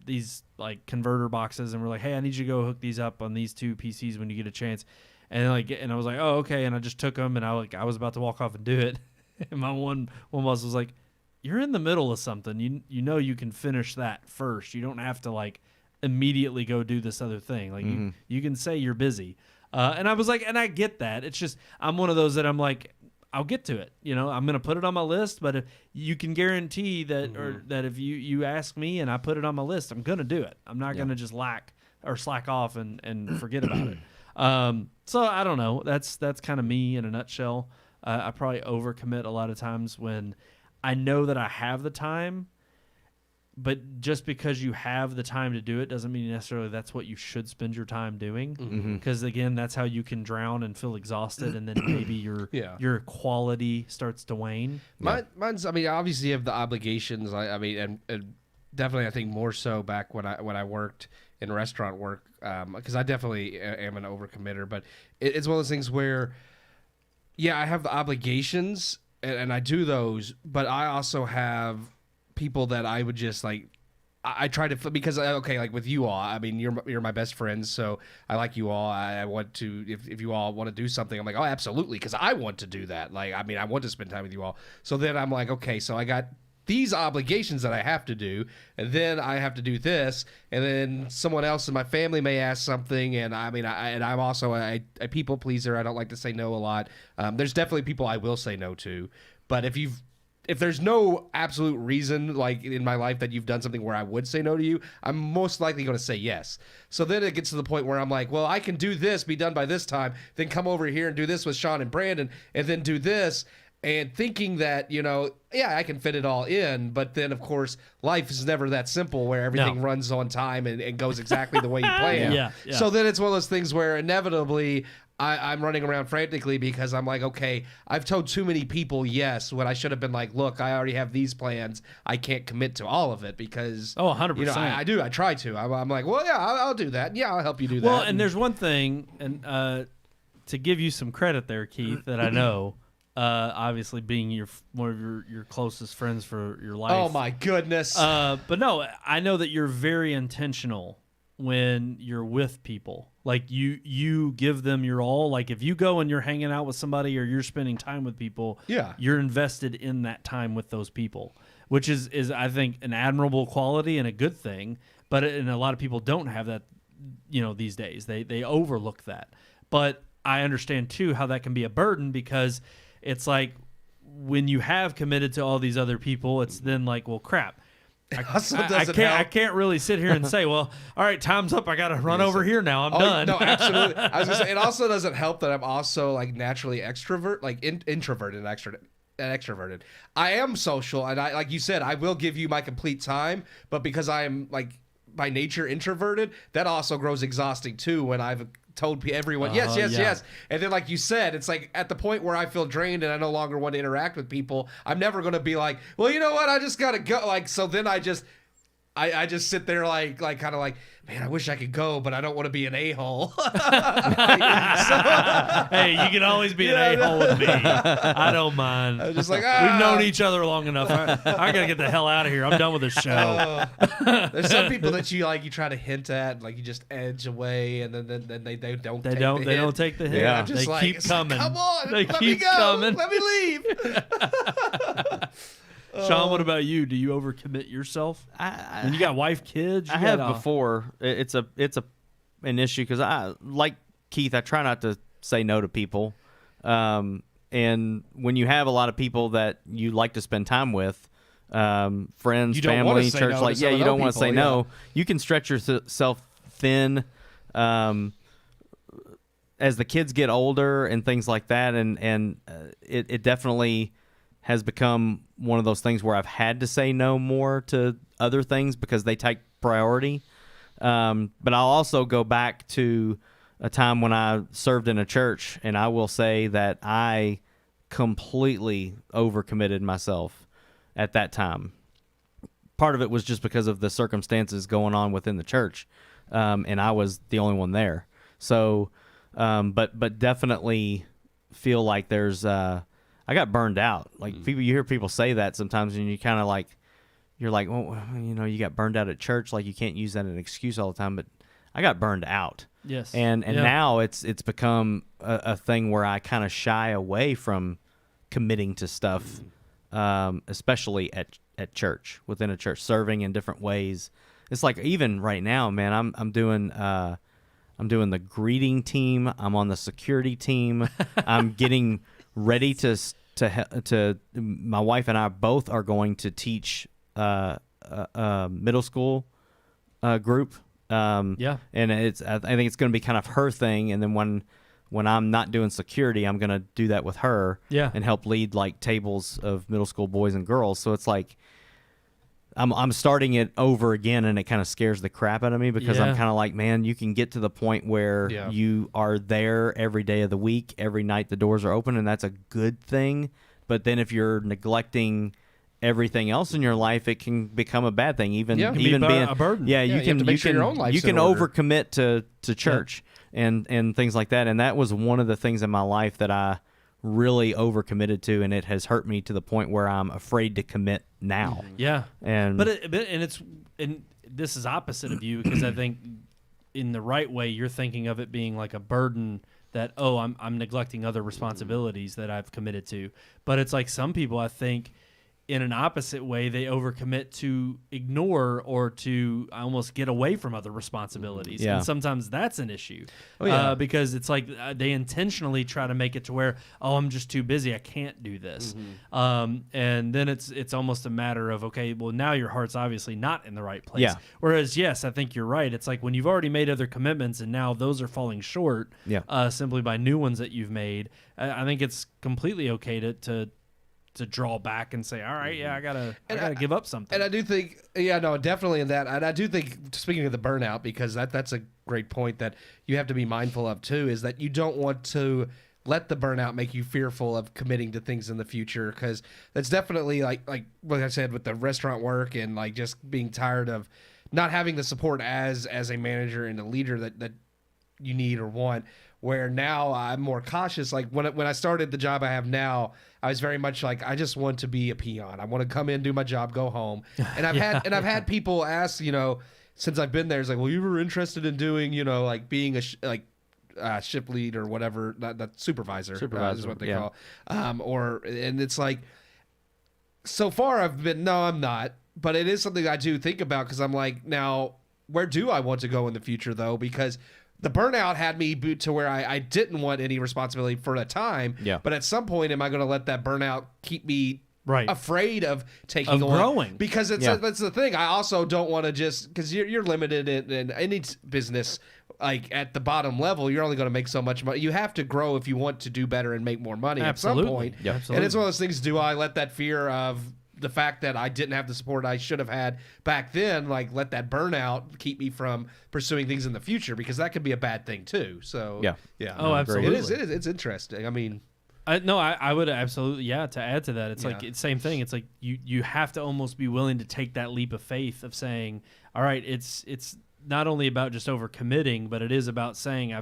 these like converter boxes, and we're like, hey, I need you to go hook these up on these two PCs when you get a chance. And I was like, oh, okay. And I just took them, and I was about to walk off and do it. And my one boss was like, you're in the middle of something. You know you can finish that first. You don't have to like immediately go do this other thing. Like you can say you're busy. And I was like, and I get that. It's just I'm one of those that I'm like, I'll get to it. You know, I'm going to put it on my list, but if you can guarantee that or that if you ask me and I put it on my list, I'm going to do it. I'm not going to just slack off and forget about it. So I don't know. That's kind of me in a nutshell. I probably overcommit a lot of times when I know that I have the time, but just because you have the time to do it doesn't mean necessarily that's what you should spend your time doing. Because again, that's how you can drown and feel exhausted, and then maybe your quality starts to wane. Mine's. I mean, obviously you have the obligations. I mean, and definitely I think more so back when I worked in restaurant work, because I definitely am an overcommitter. But it's one of those things where, I have the obligations and I do those, but I also have people that I would just like. I try to, because like with you all, I mean, you're my best friends, so I like you all. I want to, if you all want to do something, I'm like, oh, absolutely, because I want to do that. Like, I mean, I want to spend time with you all. So then I'm like, okay, so I got these obligations that I have to do, and then I have to do this, and then someone else in my family may ask something, and I'm also a people pleaser. I don't like to say no a lot. There's definitely people I will say no to, but if there's no absolute reason, like in my life, that you've done something where I would say no to you, I'm most likely going to say yes. So then it gets to the point where I'm like, well, I can do this, be done by this time, then come over here and do this with Sean and Brandon, and then do this, and thinking that, I can fit it all in. But then, of course, life is never that simple where everything runs on time and goes exactly the way you plan. Yeah. So then it's one of those things where inevitably I'm running around frantically because I'm like, okay, I've told too many people yes when I should have been like, look, I already have these plans. I can't commit to all of it because 100%. I do. I try to. I'm like, well, yeah, I'll do that. Yeah, I'll help you do that. Well, and there's one thing, and to give you some credit there, Keith, that I know, obviously being one of your closest friends for your life. Oh my goodness. But no, I know that you're very intentional when you're with people. Like you give them your all. Like if you go and you're hanging out with somebody or you're spending time with people, you're invested in that time with those people, which is I think an admirable quality and a good thing. But and a lot of people don't have that, these days. They overlook that. But I understand too how that can be a burden because it's like when you have committed to all these other people, it's then like, well, crap. I can't really sit here and say, well, all right, time's up. I got to run over here now. I'm done. No, absolutely. I was gonna say, it also doesn't help that I'm also like naturally introverted and extroverted. I am social, and I, like you said, I will give you my complete time. But because I am like by nature introverted, that also grows exhausting too. When I've told everyone yes, and then like you said, it's like at the point where I feel drained and I no longer want to interact with people, I'm never going to be like, well, you know what, I just gotta go. Like, so then I just sit there like kind of like, man, I wish I could go, but I don't want to be an a-hole. Hey, you can always be an a-hole with me. I don't mind. I'm just like, we've known each other long enough. I gotta get the hell out of here. I'm done with this show. There's some people that you try to hint at, like you just edge away, and then they don't. They don't take the hit. Yeah. Just They like, keep coming. Come on, They let keep me go. coming. Let me leave. Sean, what about you? Do you overcommit yourself? When you got wife, kids? I have before. It's an issue because I, like Keith, I try not to say no to people. And when you have a lot of people that you like to spend time with, friends, You don't wanna family, say church, no to like some of you those don't want to people, say no. You can stretch yourself thin. As the kids get older and things like that, and it definitely has become one of those things where I've had to say no more to other things because they take priority. But I'll also go back to a time when I served in a church, and I will say that I completely overcommitted myself at that time. Part of it was just because of the circumstances going on within the church, and I was the only one there. So, but definitely feel like there's I got burned out. Like you hear people say that sometimes, and you kind of like, you're like, well, you got burned out at church. Like you can't use that as an excuse all the time. But I got burned out. Yes. Mm-hmm. And now it's become a thing where I kind of shy away from committing to stuff, especially at church, within a church, serving in different ways. It's like even right now, man, I'm doing the greeting team. I'm on the security team. I'm getting ready to my wife and I both are going to teach middle school group. And I think it's going to be kind of her thing. And then when I'm not doing security, I'm going to do that with her and help lead like tables of middle school boys and girls. So it's like I'm starting it over again, and it kind of scares the crap out of me because I'm kind of like, man, you can get to the point where you are there every day of the week, every night the doors are open, and that's a good thing. But then if you're neglecting everything else in your life, it can become a bad thing. Even being a burden. Yeah, you have to make sure your own life's you can in order. overcommit to church and things like that. And that was one of the things in my life that I really overcommitted to, and it has hurt me to the point where I'm afraid to commit now. Yeah. And this is opposite of you because I think in the right way you're thinking of it being like a burden that I'm neglecting other responsibilities that I've committed to. But it's like some people I think in an opposite way, they overcommit to ignore or to almost get away from other responsibilities. Yeah. And sometimes that's an issue because it's like they intentionally try to make it to where, oh, I'm just too busy, I can't do this. And then it's almost a matter of, okay, well, now your heart's obviously not in the right place. Yeah. Whereas, yes, I think you're right. It's like when you've already made other commitments and now those are falling short simply by new ones that you've made, I think it's completely okay to draw back and say, all right, yeah, I gotta give up something. And I do think, definitely in that. And I do think, speaking of the burnout, because that's a great point that you have to be mindful of too, is that you don't want to let the burnout make you fearful of committing to things in the future, because that's definitely like what I said with the restaurant work and like just being tired of not having the support as a manager and a leader that you need or want. Where now I'm more cautious. Like when I started the job I have now, I was very much like, I just want to be a peon. I want to come in, do my job, go home. And I've had people ask, since I've been there, it's like, well, you were interested in doing, like being a shift lead or whatever, that supervisor is what they call. And it's like, so far I've been, no, I'm not. But it is something I do think about, because I'm like, now, where do I want to go in the future, though? Because the burnout had me to where I didn't want any responsibility for a time. Yeah. But at some point, am I going to let that burnout keep me afraid of taking on? Growing? Because that's the thing. I also don't want to just, because you're limited in any business. Like at the bottom level, you're only going to make so much money. You have to grow if you want to do better and make more money at some point. Yeah, absolutely. And it's one of those things. Do I let that fear of the fact that I didn't have the support I should have had back then, like let that burnout keep me from pursuing things in the future, because that could be a bad thing too. So yeah. Oh, absolutely. It's interesting. I mean, I would absolutely, to add to that, it's like it's same thing. It's like you have to almost be willing to take that leap of faith of saying, all right, it's not only about just overcommitting, but it is about saying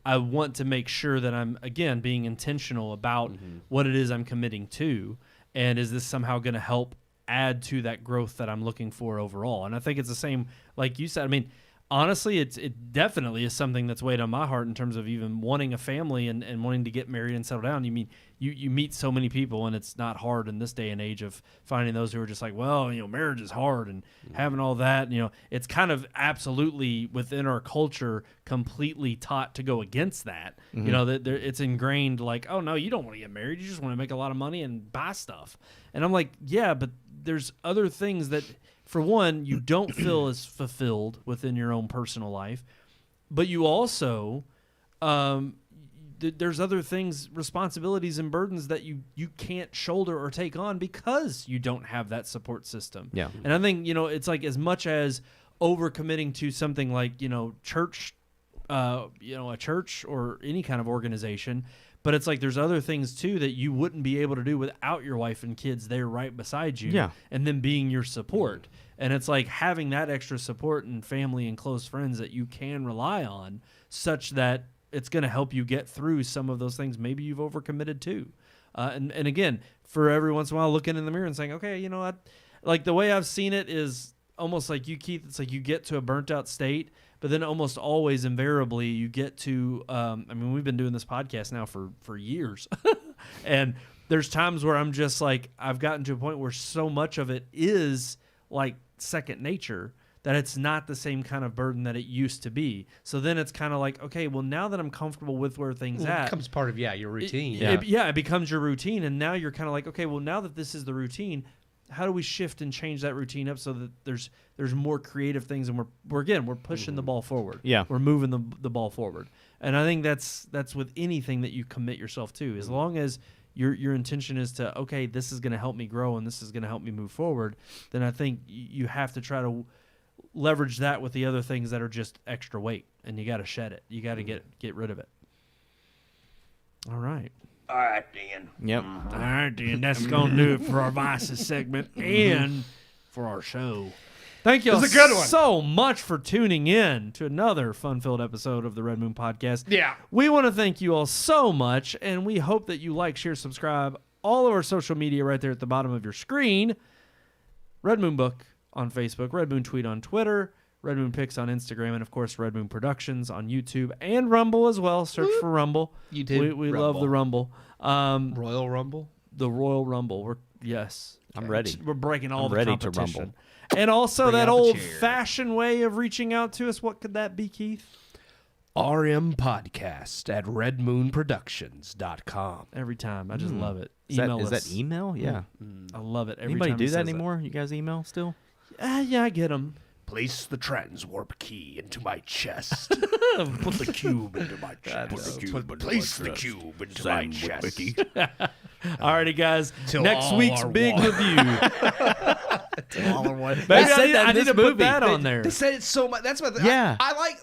I want to make sure that I'm, again, being intentional about what it is I'm committing to. And is this somehow going to help add to that growth that I'm looking for overall? And I think it's the same, like you said. I mean, honestly, it definitely is something that's weighed on my heart in terms of even wanting a family and wanting to get married and settle down. You mean you meet so many people, and it's not hard in this day and age of finding those who are just like, well, marriage is hard and having all that. It's kind of absolutely within our culture completely taught to go against that. That it's ingrained like, oh no, you don't want to get married, you just want to make a lot of money and buy stuff. And I'm like, yeah, but there's other things that, for one, you don't feel as fulfilled within your own personal life, but you also, there's other things, responsibilities and burdens that you can't shoulder or take on because you don't have that support system. Yeah. And I think, it's like as much as overcommitting to something like, church, a church or any kind of organization, but it's like there's other things too that you wouldn't be able to do without your wife and kids there right beside you, and them being your support. And it's like having that extra support and family and close friends that you can rely on, such that it's going to help you get through some of those things maybe you've overcommitted to. And again, for every once in a while looking in the mirror and saying, okay, like the way I've seen it is almost like you, Keith, it's like you get to a burnt out state, but then almost always invariably you get to, we've been doing this podcast now for years. And there's times where I'm just like, I've gotten to a point where so much of it is like second nature that it's not the same kind of burden that it used to be. So then it's kind of like, okay, well, now that I'm comfortable with where things at. It becomes part of, your routine. It becomes your routine. And now you're kind of like, okay, well, now that this is the routine, how do we shift and change that routine up so that there's more creative things, and we're pushing the ball forward. Yeah, we're moving the ball forward. And I think that's with anything that you commit yourself to. As long as your intention is to, okay, this is going to help me grow and this is going to help me move forward, then I think you have to try to leverage that with the other things that are just extra weight, and you got to shed it. You got to get rid of it. All right. All right, Dan. Yep. All right, Dan. That's going to do it for our Vices segment and for our show. Thank you all so much for tuning in to another fun-filled episode of the Red Moon Podcast. Yeah. We want to thank you all so much, and we hope that you like, share, subscribe, all of our social media right there at the bottom of your screen. Red Moon Book on Facebook, Red Moon Tweet on Twitter, Red Moon Pics on Instagram, and of course Red Moon Productions on YouTube and Rumble as well. Search for Rumble. YouTube. We love the Rumble. Royal Rumble. The Royal Rumble. Yes. I'm ready. We're breaking all I'm the ready to competition. rumble. And also Bring that out the old-fashioned way of reaching out to us. What could that be, Keith? RMPodcast at redmoonproductions.com. Every time. I just love it. Is that email? Yeah. I love it. Every Anybody time do he that says anymore? You guys email still? Yeah, I get them. Place the transwarp key into my chest. Put the cube into my chest. Place the cube into my chest. Alrighty, guys. Till Next all week's are big one. review. They Maybe said that I in need this to put movie. that on there. They said it so much. That's what. Yeah. I like.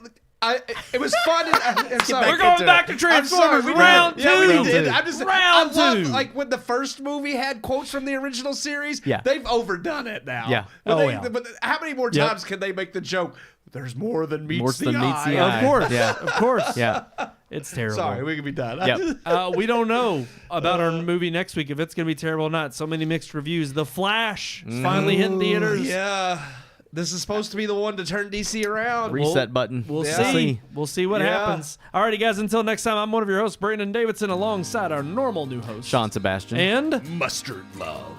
It was fun. I'm sorry. We're going back to Transformers round 2. Yeah, we did. I'm just Round I love, 2. like when the first movie had quotes from the original series. Yeah. They've overdone it now. Yeah. But how many more Yep. times can they make the joke? There's more than meets More the than eye. meets the eye. Of course. Yeah. Of course. Yeah. It's terrible. Sorry, we can be done. Yep. We don't know about our movie next week, if it's going to be terrible or not. So many mixed reviews. The Flash is finally hitting theaters. Yeah. This is supposed to be the one to turn DC around. Reset button. We'll Yeah. see. We'll see what Yeah. happens. Alrighty, guys. Until next time, I'm one of your hosts, Brandon Davidson, alongside our normal new host, Sean Sebastian. And Mustard love.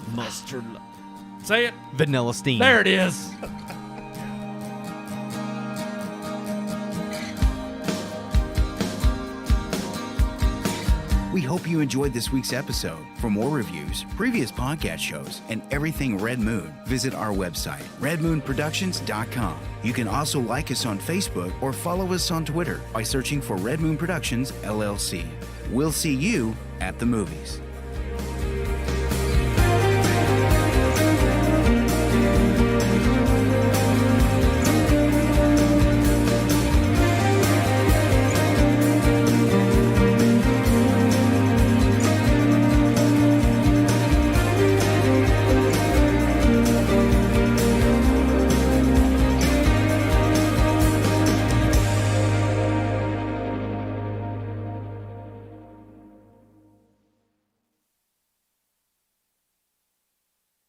say it. Vanilla Steam. There it is. We hope you enjoyed this week's episode. For more reviews, previous podcast shows, and everything Red Moon, visit our website, redmoonproductions.com. You can also like us on Facebook or follow us on Twitter by searching for Red Moon Productions, LLC. We'll see you at the movies.